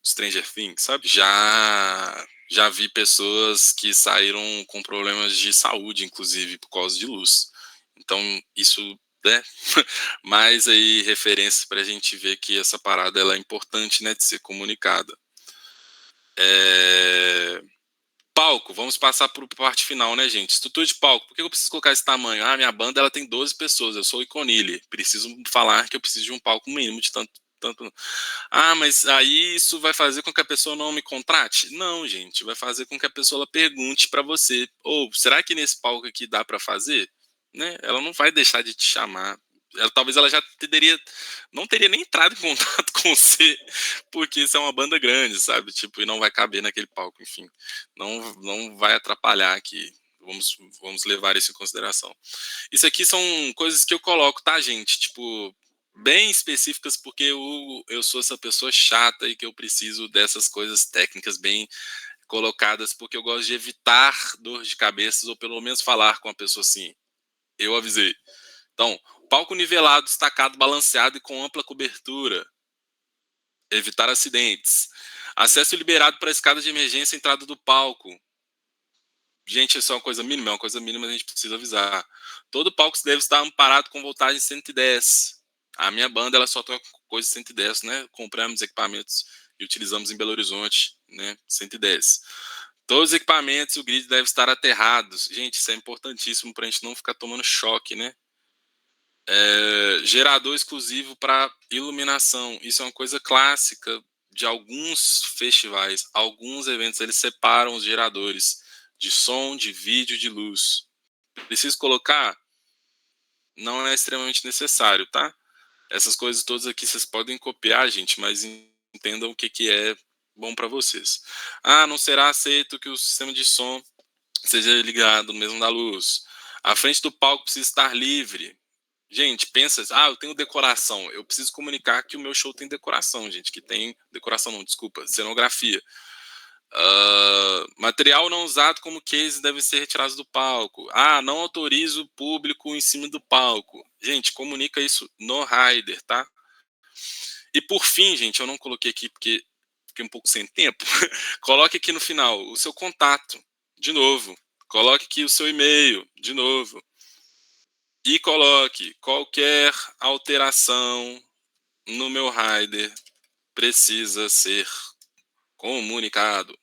Stranger Things, sabe? Já vi pessoas que saíram com problemas de saúde, inclusive, por causa de luz. Então, isso, né? Mais aí referências para a gente ver que essa parada ela é importante, né, de ser comunicada. Palco, vamos passar para a parte final, né, gente? Estrutura de palco, por que eu preciso colocar esse tamanho? Minha banda ela tem 12 pessoas, eu sou o Iconile, preciso falar que eu preciso de um palco mínimo de tanto. Mas aí isso vai fazer com que a pessoa não me contrate? Não, gente, vai fazer com que a pessoa pergunte para você, será que nesse palco aqui dá para fazer? Né? Ela não vai deixar de te chamar. Talvez ela já não teria nem entrado em contato com você, porque isso é uma banda grande, sabe? Tipo, e não vai caber naquele palco, enfim. Não vai atrapalhar aqui. Vamos levar isso em consideração. Isso aqui são coisas que eu coloco, tá, gente? Tipo, bem específicas, porque eu sou essa pessoa chata e que eu preciso dessas coisas técnicas bem colocadas, porque eu gosto de evitar dor de cabeça, ou pelo menos falar com a pessoa assim, eu avisei. Então, palco nivelado, destacado, balanceado e com ampla cobertura. Evitar acidentes. Acesso liberado para a escada de emergência e entrada do palco. Gente, isso é uma coisa mínima, a gente precisa avisar. Todo palco deve estar amparado com voltagem 110. A minha banda, ela só toca coisa 110, né? Compramos equipamentos e utilizamos em Belo Horizonte, né? 110. Todos os equipamentos, o grid deve estar aterrados. Gente, isso é importantíssimo para a gente não ficar tomando choque, né? Gerador exclusivo para iluminação. Isso é uma coisa clássica de alguns festivais. Alguns eventos, eles separam os geradores de som, de vídeo, de luz. Preciso colocar? Não é extremamente necessário, tá? Essas coisas todas aqui vocês podem copiar, gente, mas entendam o que é bom para vocês. Não será aceito que o sistema de som seja ligado no mesmo da luz. A frente do palco precisa estar livre. Gente, pensa, eu tenho decoração. Eu preciso comunicar que o meu show tem decoração, gente. Que tem decoração, não, desculpa, cenografia. Material não usado como case deve ser retirado do palco. Não autorizo o público em cima do palco. Gente, comunica isso no rider, tá? E por fim, gente, eu não coloquei aqui porque fiquei um pouco sem tempo. Coloque aqui no final o seu contato, de novo. Coloque aqui o seu e-mail, de novo. E coloque qualquer alteração no meu rider precisa ser comunicado.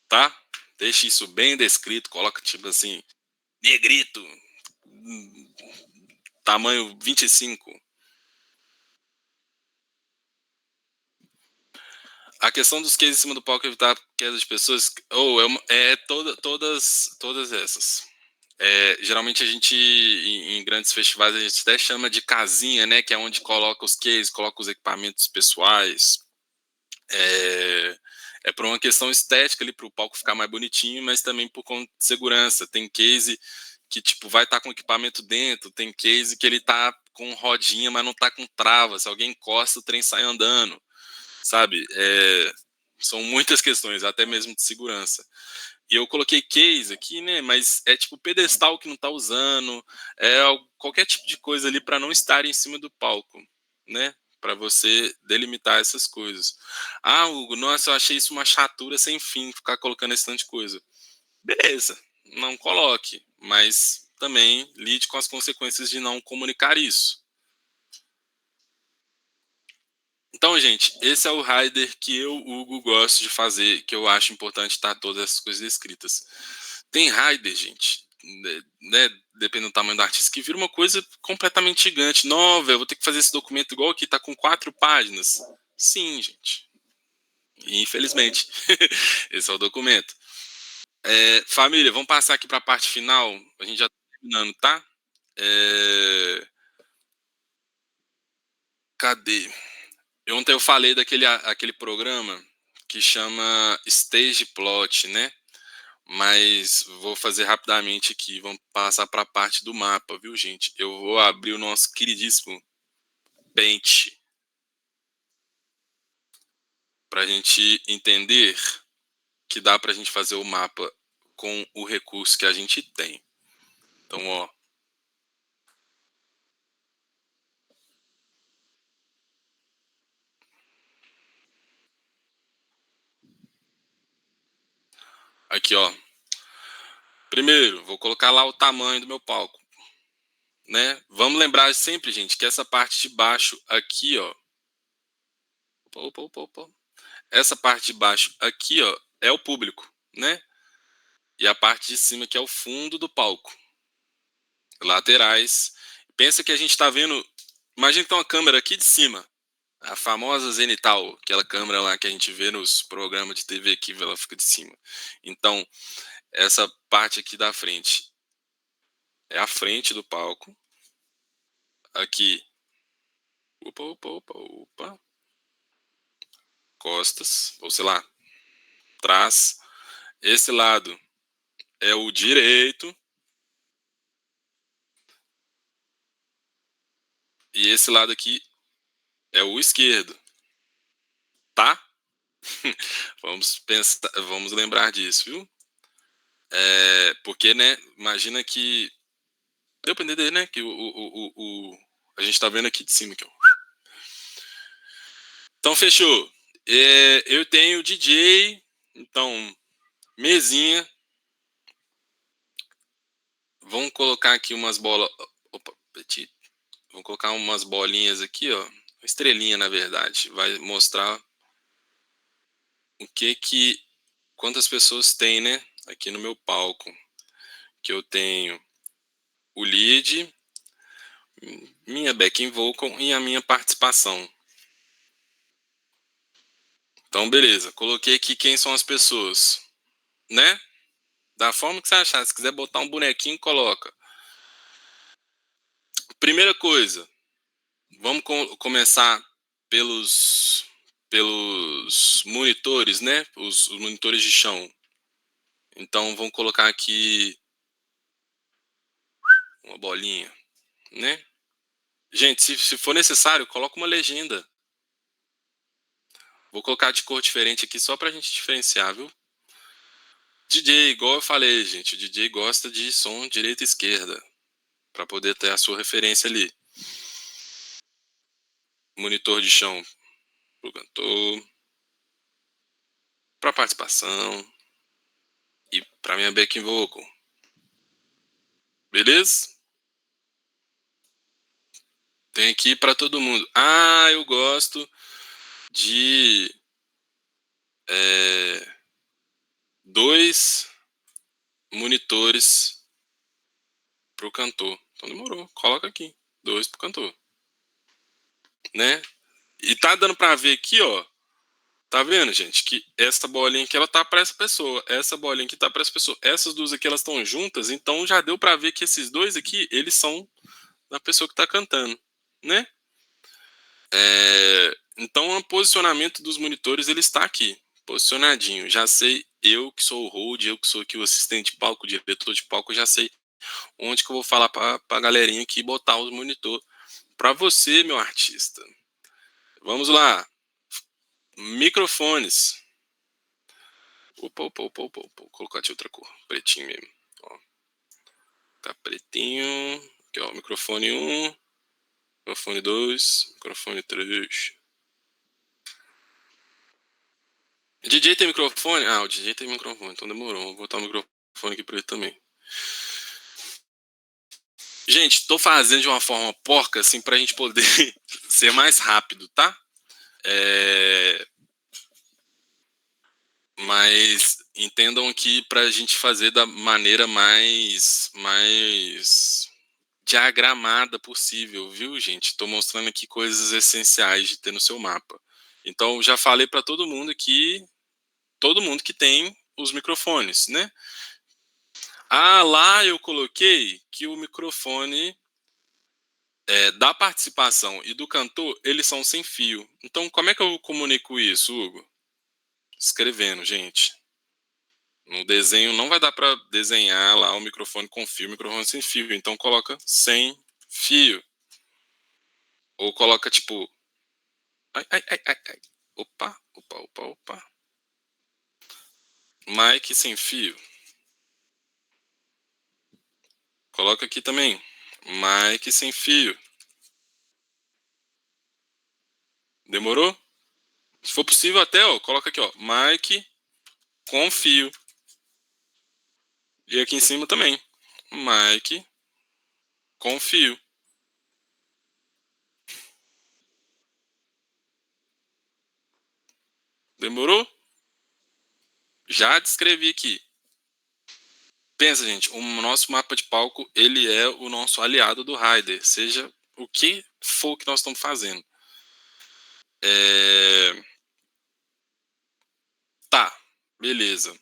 Tá? Deixe isso bem descrito, coloca tipo assim, negrito, tamanho 25. A questão dos cases em cima do palco, evitar queda de pessoas, todas essas. Geralmente a gente, em grandes festivais, a gente até chama de casinha, né? Que é onde coloca os cases, coloca os equipamentos pessoais. É por uma questão estética ali, para o palco ficar mais bonitinho, mas também por conta de segurança. Tem case que tipo vai estar com equipamento dentro, tem case que ele tá com rodinha, mas não tá com trava. Se alguém encosta, o trem sai andando, sabe? São muitas questões, até mesmo de segurança. E eu coloquei case aqui, né? Mas é tipo pedestal que não tá usando, qualquer tipo de coisa ali para não estar em cima do palco, né? Para você delimitar essas coisas. Ah, Hugo, nossa, eu achei isso uma chatura sem fim, ficar colocando esse tanto de coisa. Beleza, não coloque, mas também lide com as consequências de não comunicar isso. Então, gente, esse é o rider que eu, Hugo, gosto de fazer, que eu acho importante estar todas essas coisas escritas. Tem rider, gente, né, dependendo do tamanho do artista, que vira uma coisa completamente gigante. Nova, eu vou ter que fazer esse documento igual aqui, tá com 4 páginas. Sim, gente. Infelizmente. Esse é o documento. Família, vamos passar aqui para a parte final. A gente já está terminando, tá? Cadê? Ontem eu falei aquele programa que chama Stage Plot, né? Mas vou fazer rapidamente aqui. Vamos passar para a parte do mapa, viu, gente? Eu vou abrir o nosso queridíssimo Paint para a gente entender que dá para a gente fazer o mapa com o recurso que a gente tem. Então, ó. Aqui, ó. Primeiro, vou colocar lá o tamanho do meu palco, né? Vamos lembrar sempre, gente, que essa parte de baixo aqui, ó. Opa. Essa parte de baixo aqui, ó, é o público, né? E a parte de cima que é o fundo do palco. Laterais. Pensa que a gente está vendo. Imagina que tem uma câmera aqui de cima. A famosa zenital, aquela câmera lá que a gente vê nos programas de TV que ela fica de cima. Então, essa parte aqui da frente é a frente do palco. Aqui. Opa. Costas, ou sei lá, trás. Esse lado é o direito. E esse lado aqui é o esquerdo. Tá? Vamos lembrar disso, viu? Porque, né, imagina que deu pra entender, né, que a gente tá vendo aqui de cima, aqui, ó. Então, fechou. Eu tenho DJ, então, mesinha. Vamos colocar aqui umas bolas. Opa, petit. Vamos colocar umas bolinhas aqui, ó. Estrelinha, na verdade. Vai mostrar quantas pessoas tem, né, aqui no meu palco. Que eu tenho o lead, minha backing vocal e a minha participação. Então, beleza. Coloquei aqui quem são as pessoas, né? Da forma que você achar. Se quiser botar um bonequinho, coloca. Primeira coisa, vamos começar pelos monitores, né? Os monitores de chão. Então, vamos colocar aqui uma bolinha, né? Gente, se for necessário, coloca uma legenda. Vou colocar de cor diferente aqui só pra gente diferenciar, viu? DJ, igual eu falei, gente, o DJ gosta de som direita e esquerda, para poder ter a sua referência ali. Monitor de chão pro cantor, para participação e para minha backing vocal. Beleza? Tem aqui para todo mundo. Ah, eu gosto de 2 monitores pro cantor. Então demorou, coloca aqui, 2 pro cantor, né? E tá dando para ver aqui, ó. Tá vendo, gente, que essa bolinha aqui ela tá para essa pessoa, essa bolinha aqui tá para essa pessoa. Essas duas aqui elas estão juntas, então já deu para ver que esses dois aqui, eles são da pessoa que tá cantando, né? Então o posicionamento dos monitores ele está aqui, posicionadinho. Já sei, eu que sou o hold, eu que sou aqui o assistente de palco, o diretor de palco, já sei onde que eu vou falar para a galerinha aqui botar os monitor para você, meu artista. Vamos lá. Microfones. Opa. Vou colocar de outra cor, pretinho mesmo. Ó. Tá pretinho. Aqui, ó, microfone 1, Microfone 2, microfone 3. DJ tem microfone? Ah, o DJ tem microfone, então demorou. Vou botar o microfone aqui pra ele também. Gente, tô fazendo de uma forma porca, assim, pra gente poder ser mais rápido, tá? Mas entendam que pra gente fazer da maneira mais diagramada possível, viu, gente? Tô mostrando aqui coisas essenciais de ter no seu mapa. Então, já falei pra todo mundo que tem os microfones, né? Ah, lá eu coloquei que o microfone da participação e do cantor, eles são sem fio. Então, como é que eu comunico isso, Hugo? Escrevendo, gente. No desenho não vai dar para desenhar lá o microfone com fio, o microfone sem fio. Então, coloca sem fio. Ou coloca, tipo... Ai, ai, ai, ai, ai. Opa, opa, opa, opa. Mic sem fio. Coloca aqui também. Mic sem fio. Demorou? Se for possível até, ó, coloca aqui, ó, mic com fio. E aqui em cima também, mic com fio. Demorou? Já descrevi aqui. Pensa, gente, o nosso mapa de palco, ele é o nosso aliado do rider, seja o que for que nós estamos fazendo. Tá, beleza.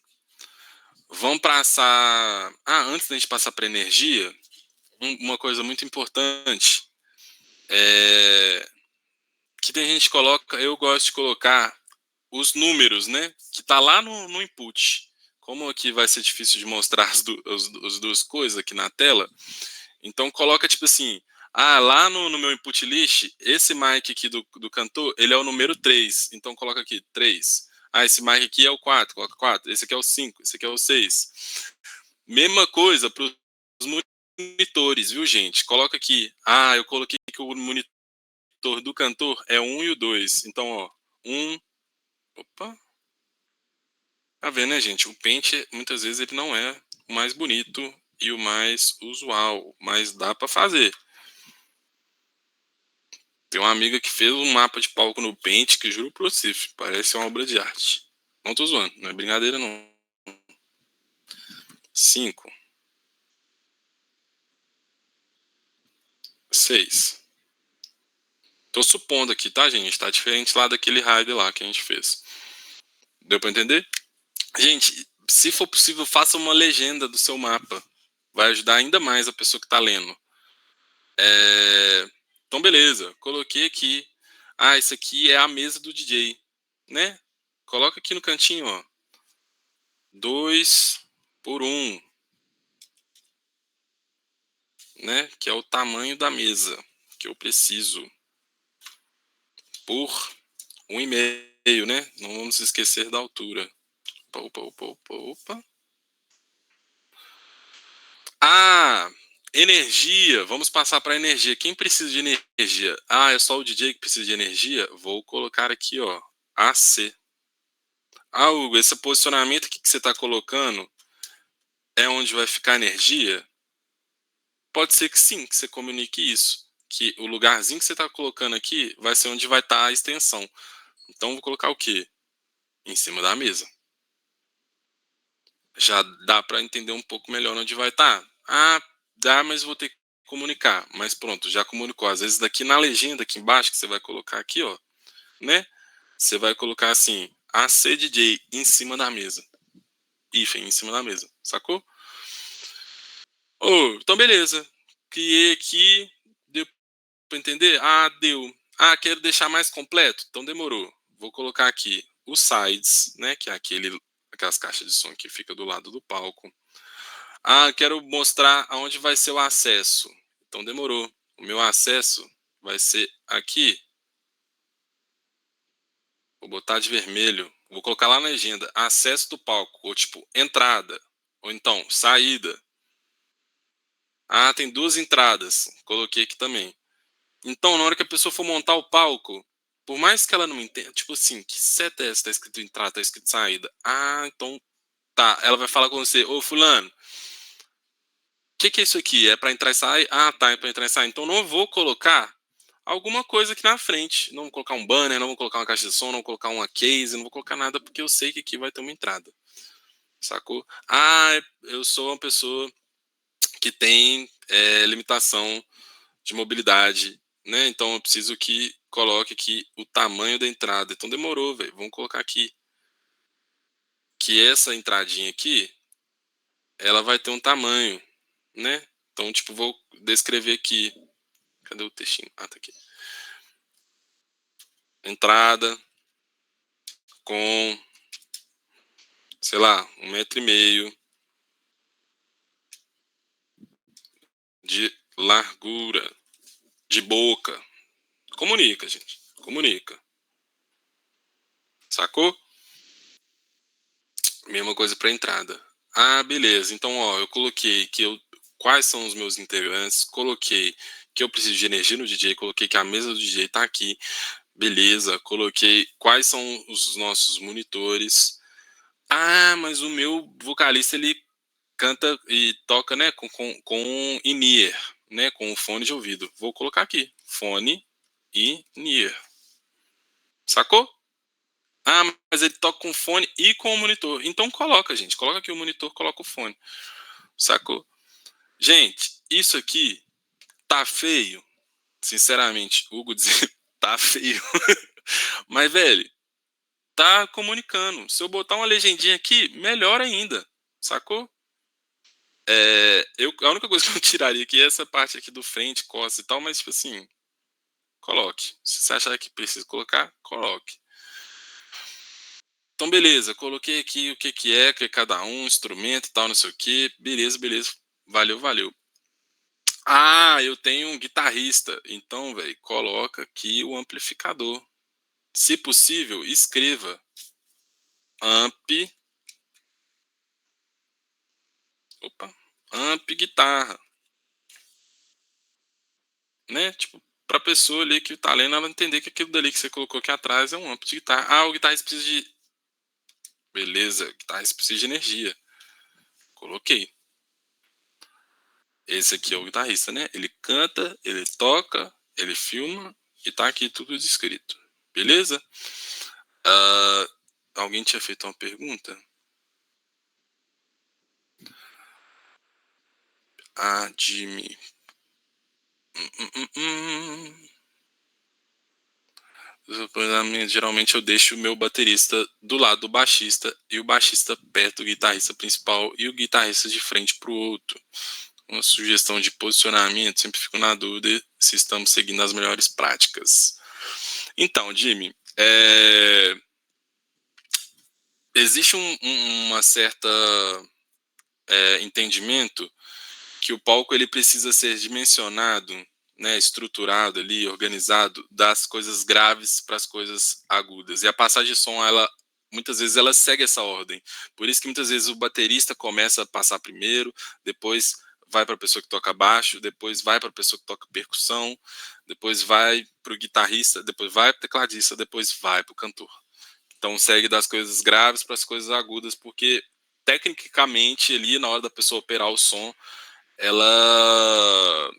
Vamos passar... Ah, antes da gente passar para energia, uma coisa muito importante que tem gente que coloca, eu gosto de colocar os números, né? Que tá lá no input. Como aqui vai ser difícil de mostrar as duas coisas aqui na tela, então coloca tipo assim, lá no meu input list, esse mic aqui do cantor, ele é o número 3, então coloca aqui 3. Esse mic aqui é o 4, coloca 4. Esse aqui é o 5, esse aqui é o 6. Mesma coisa para os monitores, viu, gente? Coloca aqui, eu coloquei que o monitor do cantor é 1 e o 2. Então, ó, 1, opa. Tá vendo, né, gente? O Paint, muitas vezes, ele não é o mais bonito e o mais usual, mas dá para fazer. Tem uma amiga que fez um mapa de palco no Paint que, juro pra você, parece uma obra de arte. Não tô zoando, não é brincadeira, não. 5. 6. Tô supondo aqui, tá, gente? Tá diferente lá daquele raid lá que a gente fez. Deu pra entender? Gente, se for possível, faça uma legenda do seu mapa. Vai ajudar ainda mais a pessoa que tá lendo. Então, beleza. Coloquei aqui. Isso aqui é a mesa do DJ, né? Coloca aqui no cantinho, ó. 2 por 1, né? Que é o tamanho da mesa que eu preciso. Por 1,5, né? Não vamos esquecer da altura. Opa, opa, opa, opa. Energia. Vamos passar para energia. Quem precisa de energia? É só o DJ que precisa de energia? Vou colocar aqui, ó, AC. Hugo, esse posicionamento aqui que você está colocando é onde vai ficar a energia? Pode ser que sim, que você comunique isso. Que o lugarzinho que você está colocando aqui vai ser onde vai estar a extensão. Então, vou colocar o quê? Em cima da mesa. Já dá para entender um pouco melhor onde vai estar. Dá, mas vou ter que comunicar. Mas pronto, já comunicou. Às vezes daqui na legenda, aqui embaixo, que você vai colocar aqui, ó, né? Você vai colocar assim, AC DJ em cima da mesa. Hífen em cima da mesa, sacou? Então beleza. Criei aqui, deu para entender? Deu. Quero deixar mais completo? Então demorou. Vou colocar aqui os sides, né? Que é aquelas caixas de som que fica do lado do palco. Quero mostrar aonde vai ser o acesso. Então demorou. O meu acesso vai ser aqui. Vou botar de vermelho. Vou colocar lá na legenda. Acesso do palco. Ou tipo, entrada. Ou então, saída. Tem 2 entradas. Coloquei aqui também. Então, na hora que a pessoa for montar o palco, por mais que ela não entenda, tipo assim, que seta é essa? Tá escrito entrada, tá escrito saída. Ah, então tá. Ela vai falar com você, ô fulano, o que é isso aqui? É para entrar e sair? Ah, tá, é para entrar e sair. Então não vou colocar alguma coisa aqui na frente. Não vou colocar um banner, não vou colocar uma caixa de som, não vou colocar uma case, não vou colocar nada, porque eu sei que aqui vai ter uma entrada. Sacou? Ah, eu sou uma pessoa que tem limitação de mobilidade, né? Então eu preciso que coloque aqui o tamanho da entrada. Então demorou, velho. Vamos colocar aqui que essa entradinha aqui, ela vai ter um tamanho, né? Então, tipo, vou descrever aqui. Cadê o textinho? Ah, tá aqui. Entrada com, sei lá, 1,5 m de largura, de boca. Comunica, gente. Comunica. Sacou? Mesma coisa para entrada. Ah, beleza. Então, ó, eu coloquei quais são os meus integrantes, coloquei que eu preciso de energia no DJ, coloquei que a mesa do DJ tá aqui, beleza. Coloquei quais são os nossos monitores. Ah, mas o meu vocalista ele canta e toca, né, com in-ear, né, com o fone de ouvido. Vou colocar aqui, fone e in-ear. Sacou? Ah, mas ele toca com fone e com o monitor. Então coloca, gente. Coloca aqui o monitor, coloca o fone. Sacou? Gente, isso aqui tá feio. Sinceramente, Hugo dizer tá feio. Mas, velho, tá comunicando. Se eu botar uma legendinha aqui, melhor ainda. Sacou? A única coisa que eu tiraria aqui é essa parte aqui do frente, costas e tal, mas, tipo assim, coloque. Se você achar que precisa colocar, coloque. Então, beleza, coloquei aqui o que é cada um, instrumento e tal, não sei o que. Beleza, beleza. Valeu, valeu. Ah, eu tenho um guitarrista. Então, velho, coloca aqui o amplificador. Se possível, escreva amp. Opa, amp guitarra. Né? Tipo, pra pessoa ali que tá lendo, ela entender que aquilo dali que você colocou aqui atrás é um amp de guitarra. Ah, o guitarrista precisa de. Beleza, o guitarrista precisa de energia. Coloquei. Esse aqui é o guitarrista, né? Ele canta, ele toca, ele filma e tá aqui tudo descrito. Beleza? Alguém tinha feito uma pergunta? Jimmy. Geralmente eu deixo o meu baterista do lado do baixista e o baixista perto do guitarrista principal e o guitarrista de frente pro outro. Uma sugestão de posicionamento, sempre fico na dúvida se estamos seguindo as melhores práticas. Então, Jimmy, existe uma certa entendimento que o palco ele precisa ser dimensionado, né, estruturado ali, organizado das coisas graves para as coisas agudas. E a passagem de som, ela muitas vezes ela segue essa ordem. Por isso que muitas vezes o baterista começa a passar primeiro, depois vai para a pessoa que toca baixo, depois vai para a pessoa que toca percussão, depois vai para o guitarrista, depois vai para o tecladista, depois vai para o cantor. Então segue das coisas graves para as coisas agudas, porque tecnicamente ali na hora da pessoa operar o som, ela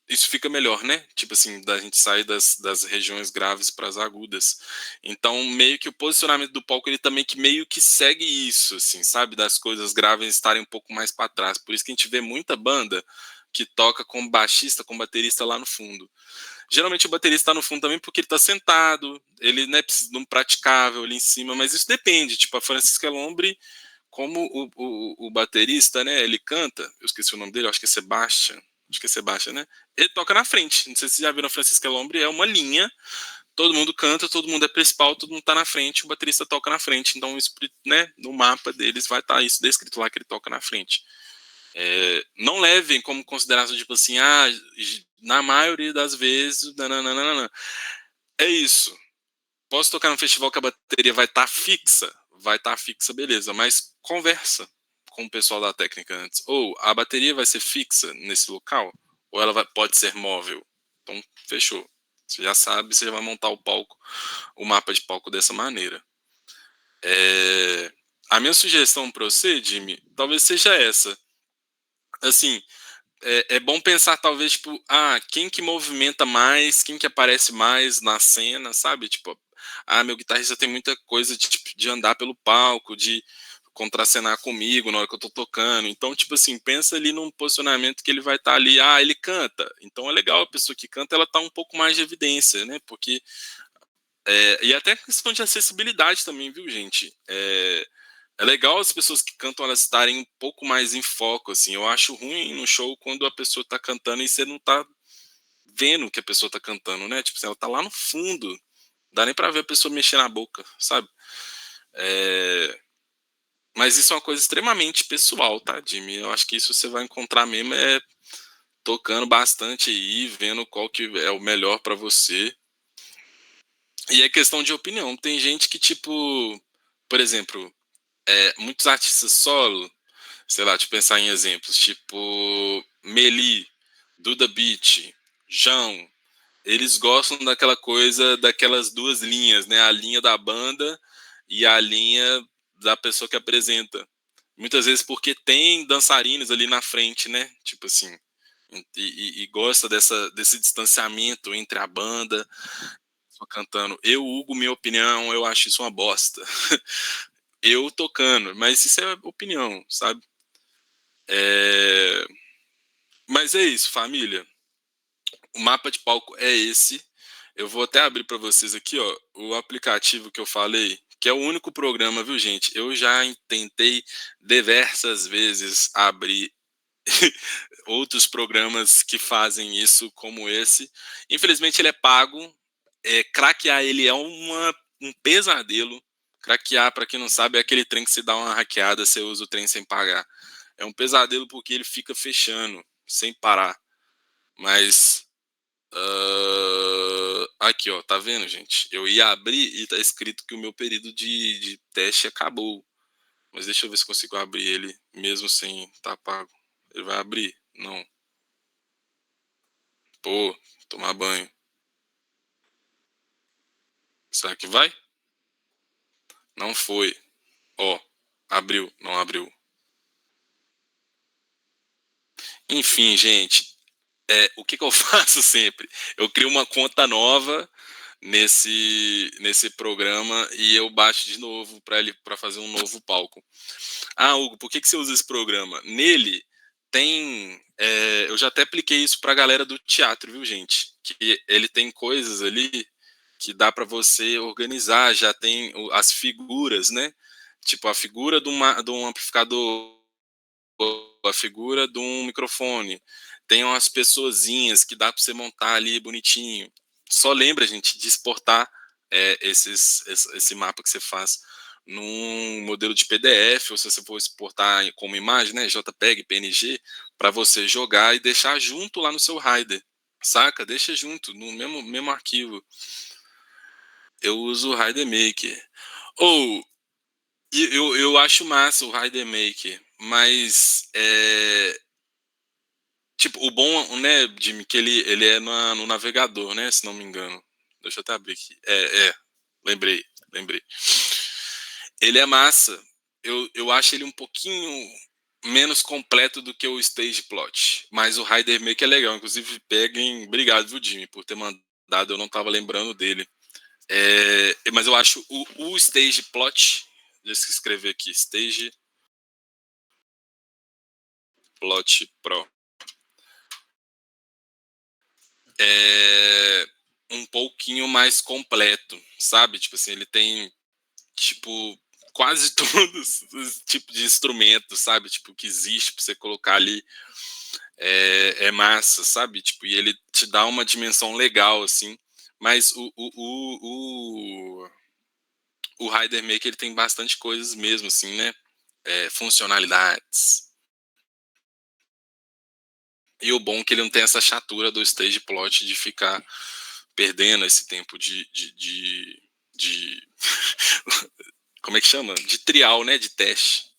isso fica melhor, né? Tipo assim, da gente sair das regiões graves para as agudas. Então, meio que o posicionamento do palco, ele também que meio que segue isso, assim, sabe? Das coisas graves estarem um pouco mais para trás. Por isso que a gente vê muita banda que toca com baixista, com baterista lá no fundo. Geralmente o baterista está no fundo também porque ele está sentado, ele né, precisa de um praticável ali em cima, mas isso depende. Tipo, a Francisca Lombre, como o baterista, né, ele canta, eu esqueci o nome dele, acho que é Sebastian, né? Ele toca na frente. Não sei se vocês já viram a Francisca Lombre, é uma linha, todo mundo canta, todo mundo é principal, todo mundo tá na frente, o baterista toca na frente. Então, né, no mapa deles vai estar isso descrito lá que ele toca na frente. Não levem como consideração, tipo assim, na maioria das vezes, nananana. É isso. Posso tocar num festival que a bateria vai estar fixa? Vai estar fixa, beleza, mas conversa com o pessoal da técnica antes. Ou a bateria vai ser fixa nesse local? ou ela pode ser móvel? Então, fechou. Você já sabe, você já vai montar o palco, o mapa de palco dessa maneira. A minha sugestão para você, Jimmy, talvez seja essa. Assim, é bom pensar talvez, tipo, quem que movimenta mais, quem que aparece mais na cena, sabe? Tipo, meu guitarrista tem muita coisa de andar pelo palco, de contracenar comigo na hora que eu tô tocando. Então, tipo assim, pensa ali num posicionamento que ele vai estar ali, ele canta. Então é legal a pessoa que canta, ela tá um pouco mais de evidência, né? Porque e até questão de acessibilidade também, viu, gente? É legal as pessoas que cantam elas estarem um pouco mais em foco, assim. Eu acho ruim no show quando a pessoa tá cantando e você não tá vendo o que a pessoa tá cantando, né? Tipo, ela tá lá no fundo, não dá nem pra ver a pessoa mexer na boca, sabe? Mas isso é uma coisa extremamente pessoal, tá, Jimmy? Eu acho que isso você vai encontrar mesmo tocando bastante aí, vendo qual que é o melhor pra você. E é questão de opinião. Tem gente que, tipo, por exemplo, muitos artistas solo, sei lá, deixa eu pensar em exemplos, tipo Meli, Duda Beat, João, eles gostam daquela coisa, daquelas duas linhas, né? A linha da banda e a linha da pessoa que apresenta. Muitas vezes porque tem dançarinos ali na frente, né? Tipo assim, e gosta desse distanciamento entre a banda, só cantando. Eu, Hugo, minha opinião, eu acho isso uma bosta. Eu tocando, mas isso é opinião, sabe? Mas é isso, família. O mapa de palco é esse. Eu vou até abrir para vocês aqui, ó, o aplicativo que eu falei, que é o único programa, viu, gente? Eu já tentei diversas vezes abrir outros programas que fazem isso como esse. Infelizmente ele é pago. Craquear ele é um pesadelo. Craquear, para quem não sabe, é aquele trem que você dá uma hackeada, você usa o trem sem pagar. É um pesadelo porque ele fica fechando sem parar. Mas aqui, ó, tá vendo, gente? Eu ia abrir e tá escrito que o meu período de teste acabou. Mas deixa eu ver se consigo abrir ele mesmo sem estar pago. Ele vai abrir? Não. Pô, tomar banho. Será que vai? Não foi. Ó, abriu, não abriu. Enfim, gente, o que eu faço sempre? Eu crio uma conta nova nesse programa e eu baixo de novo para fazer um novo palco. Hugo, por que você usa esse programa? Nele tem. Eu já até apliquei isso para a galera do teatro, viu, gente? Que ele tem coisas ali que dá para você organizar, já tem as figuras, né? Tipo a figura de um amplificador, a figura de um microfone, tem umas pessoazinhas que dá para você montar ali bonitinho. Só lembra, gente, de exportar esse mapa que você faz num modelo de PDF, ou se você for exportar como imagem, né, JPEG, PNG, para você jogar e deixar junto lá no seu Rider, saca? Deixa junto, no mesmo arquivo. Eu uso o Rider Maker. Ou, eu acho massa o Rider Maker, mas tipo, o bom, né, Jimmy, que ele é no navegador, né, se não me engano. Deixa eu até abrir aqui. Lembrei. Ele é massa. Eu acho ele um pouquinho menos completo do que o Stage Plot. Mas o Rider Maker é legal. Inclusive, peguem. Obrigado, viu, Jimmy, por ter mandado. Eu não estava lembrando dele. Mas eu acho o Stage Plot. Deixa eu escrever aqui. Stage Plot Pro. Um pouquinho mais completo, sabe? Tipo assim, ele tem, tipo, quase todos os tipos de instrumentos, sabe? Tipo, que existe pra você colocar ali. Massa, sabe? Tipo, e ele te dá uma dimensão legal, assim. Mas o Rider Maker, ele tem bastante coisas mesmo, assim, né? Funcionalidades. E o bom é que ele não tem essa chatura do stage plot de ficar perdendo esse tempo de como é que chama? De trial, né? De teste.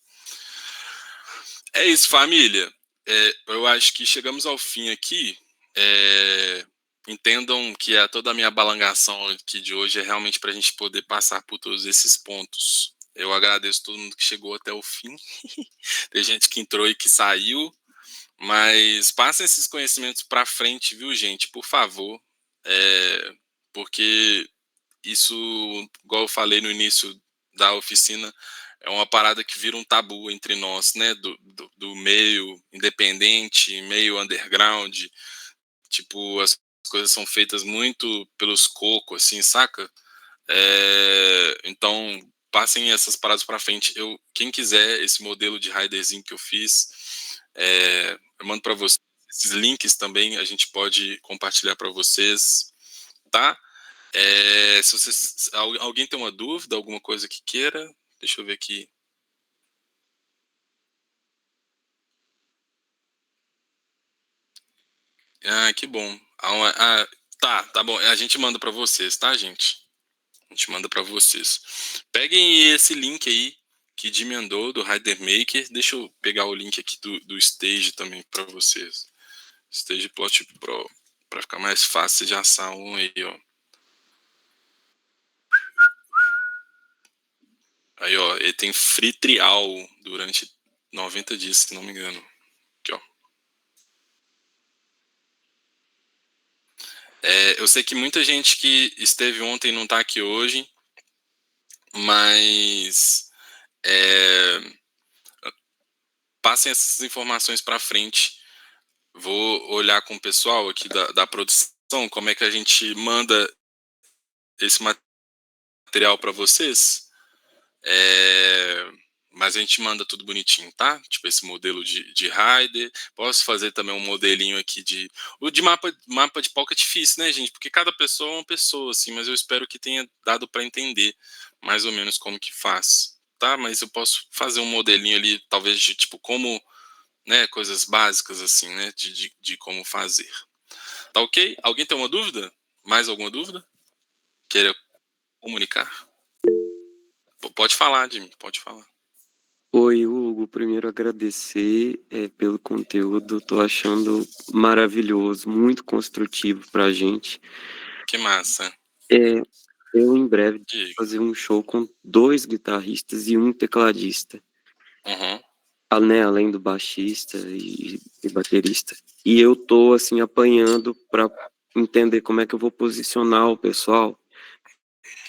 É isso, família. Eu acho que chegamos ao fim aqui. entendam que toda a minha balangação aqui de hoje é realmente para a gente poder passar por todos esses pontos. Eu agradeço todo mundo que chegou até o fim. Tem gente que entrou e que saiu, mas passem esses conhecimentos para frente, viu, gente? Por favor. Porque isso, igual eu falei no início da oficina, é uma parada que vira um tabu entre nós, né? Do meio independente, meio underground. Tipo, as coisas são feitas muito pelos cocos, assim, saca? Então, passem essas paradas para frente. Quem quiser esse modelo de riderzinho que eu fiz, eu mando para vocês. Esses links também a gente pode compartilhar para vocês, tá? Se vocês, alguém tem uma dúvida, alguma coisa que queira, deixa eu ver aqui. Que bom. Tá bom. A gente manda para vocês, tá, gente? A gente manda para vocês. Peguem esse link aí que Jim mandou do Rider Maker. Deixa eu pegar o link aqui do Stage também para vocês. Stage Plot Pro, para ficar mais fácil, vocês já sabem aí, ó. Aí, ó, ele tem free trial durante 90 dias, se não me engano. Aqui, ó. Eu sei que muita gente que esteve ontem não tá aqui hoje, mas passem essas informações para frente. Vou olhar com o pessoal aqui da produção como é que a gente manda esse material para vocês. Mas a gente manda tudo bonitinho, tá? Tipo esse modelo de rider. Posso fazer também um modelinho aqui o de mapa de palco é difícil, né, gente? Porque cada pessoa é uma pessoa, assim, mas eu espero que tenha dado para entender mais ou menos como que faz, tá? Mas eu posso fazer um modelinho ali, talvez de tipo como, né, coisas básicas assim, né, de como fazer. Tá ok? Alguém tem uma dúvida? Mais alguma dúvida? Queira comunicar? Pode falar, Jimmy, pode falar. Oi, Hugo. Primeiro agradecer pelo conteúdo. Tô achando maravilhoso, muito construtivo pra gente. Que massa. Eu em breve vou Diga. fazer um show com 2 guitarristas e um tecladista, né, além do baixista e baterista. E eu tô assim apanhando para entender como é que eu vou posicionar o pessoal,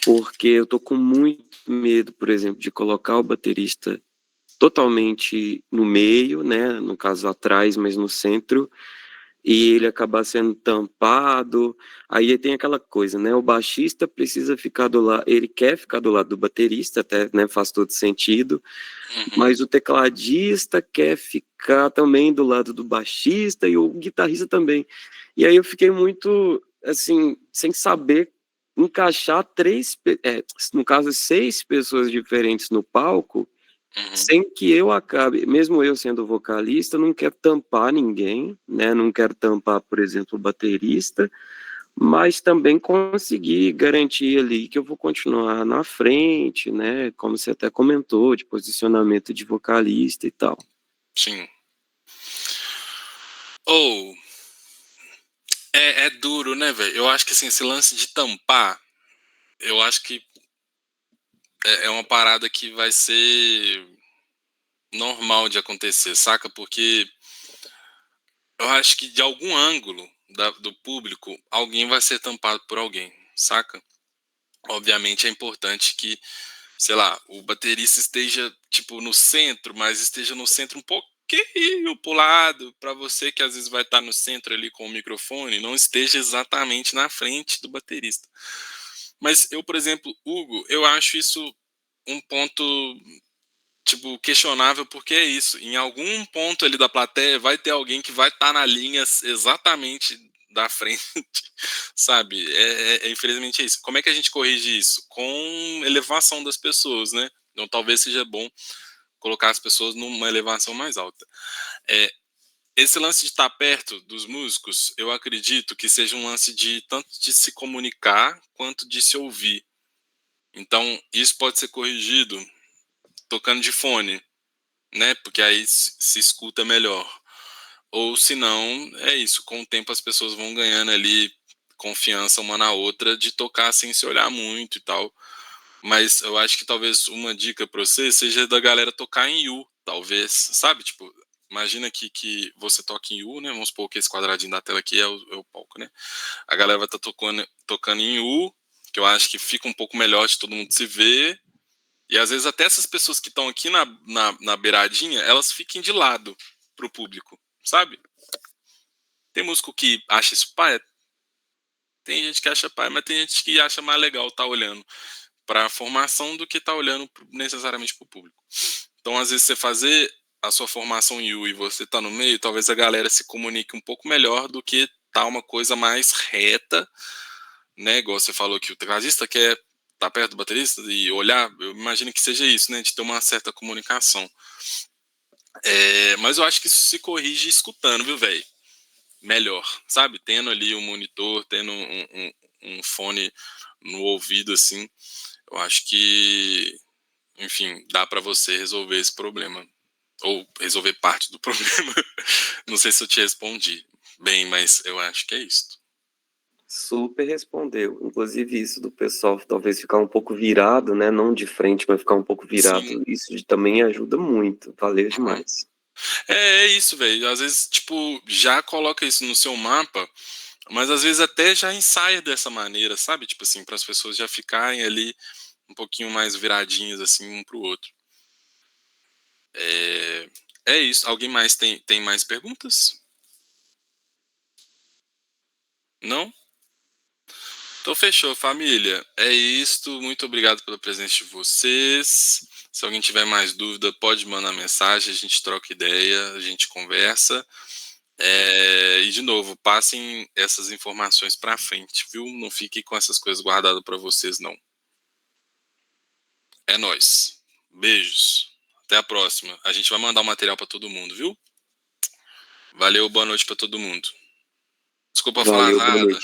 porque eu tô com muito medo, por exemplo, de colocar o baterista totalmente no meio, né, no caso atrás, mas no centro, e ele acabar sendo tampado. Aí tem aquela coisa, né, o baixista precisa ficar do lado, ele quer ficar do lado do baterista, até, né, faz todo sentido, mas o tecladista quer ficar também do lado do baixista e o guitarrista também. E aí eu fiquei muito, assim, sem saber encaixar no caso, 6 pessoas diferentes no palco, sem que eu acabe, mesmo eu sendo vocalista, não quero tampar ninguém, né? Não quero tampar, por exemplo, o baterista, mas também conseguir garantir ali que eu vou continuar na frente, né? Como você até comentou, de posicionamento de vocalista e tal. Sim. É duro, né, velho? Eu acho que assim, esse lance de tampar, eu acho que é uma parada que vai ser normal de acontecer, saca? Porque eu acho que de algum ângulo do público, alguém vai ser tampado por alguém, saca? Obviamente é importante que, sei lá, o baterista esteja, tipo, no centro, mas esteja no centro um pouquinho pro lado, para você que às vezes vai estar no centro ali com o microfone, não esteja exatamente na frente do baterista. Mas eu, por exemplo, Hugo, eu acho isso um ponto, tipo, questionável, porque é isso. Em algum ponto ali da plateia vai ter alguém que vai estar na linha exatamente da frente, sabe? Infelizmente é isso. Como é que a gente corrige isso? Com elevação das pessoas, né? Então talvez seja bom colocar as pessoas numa elevação mais alta. Esse lance de estar perto dos músicos, eu acredito que seja um lance de tanto de se comunicar quanto de se ouvir. Então, isso pode ser corrigido tocando de fone, né? Porque aí se escuta melhor. ou se não, é isso, com o tempo as pessoas vão ganhando ali confiança uma na outra de tocar sem se olhar muito e tal. Mas eu acho que talvez uma dica para você seja da galera tocar em U, talvez, sabe? Tipo, imagina que você toca em U, né? Vamos supor que esse quadradinho da tela aqui é o palco, né? A galera vai estar tocando em U, que eu acho que fica um pouco melhor de todo mundo se ver. E às vezes até essas pessoas que estão aqui na beiradinha, elas fiquem de lado pro público, sabe? Tem músico que acha isso paia, tem gente que acha paia, mas tem gente que acha mais legal tá olhando para a formação do que tá olhando necessariamente para o público. Então, às vezes, você fazer a sua formação em U e você tá no meio, talvez a galera se comunique um pouco melhor do que tá uma coisa mais reta, né? Igual você falou que o tecladista quer estar perto do baterista e olhar, eu imagino que seja isso, né? De ter uma certa comunicação. Mas eu acho que isso se corrige escutando, viu, velho? Melhor, sabe? Tendo ali um monitor, tendo um fone no ouvido, assim, eu acho que, enfim, dá para você resolver esse problema. Ou resolver parte do problema. Não sei se eu te respondi bem, mas eu acho que é isso. Super respondeu. Inclusive isso do pessoal talvez ficar um pouco virado, né? Não de frente, mas ficar um pouco virado. Sim. Isso também ajuda muito. Valeu demais. É isso, velho. Às vezes, tipo, já coloca isso no seu mapa, mas às vezes até já ensaia dessa maneira, sabe? Tipo assim, para as pessoas já ficarem ali um pouquinho mais viradinhas, assim, um pro outro. É isso. Alguém mais tem mais perguntas? Não? Então fechou, família. É isto. Muito obrigado pela presença de vocês. Se alguém tiver mais dúvida, pode mandar mensagem, a gente troca ideia, a gente conversa. E de novo, passem essas informações para frente, viu? Não fiquem com essas coisas guardadas para vocês, não. É nóis. Beijos. Até a próxima. A gente vai mandar o material para todo mundo, viu? Valeu, boa noite para todo mundo. Desculpa falar nada.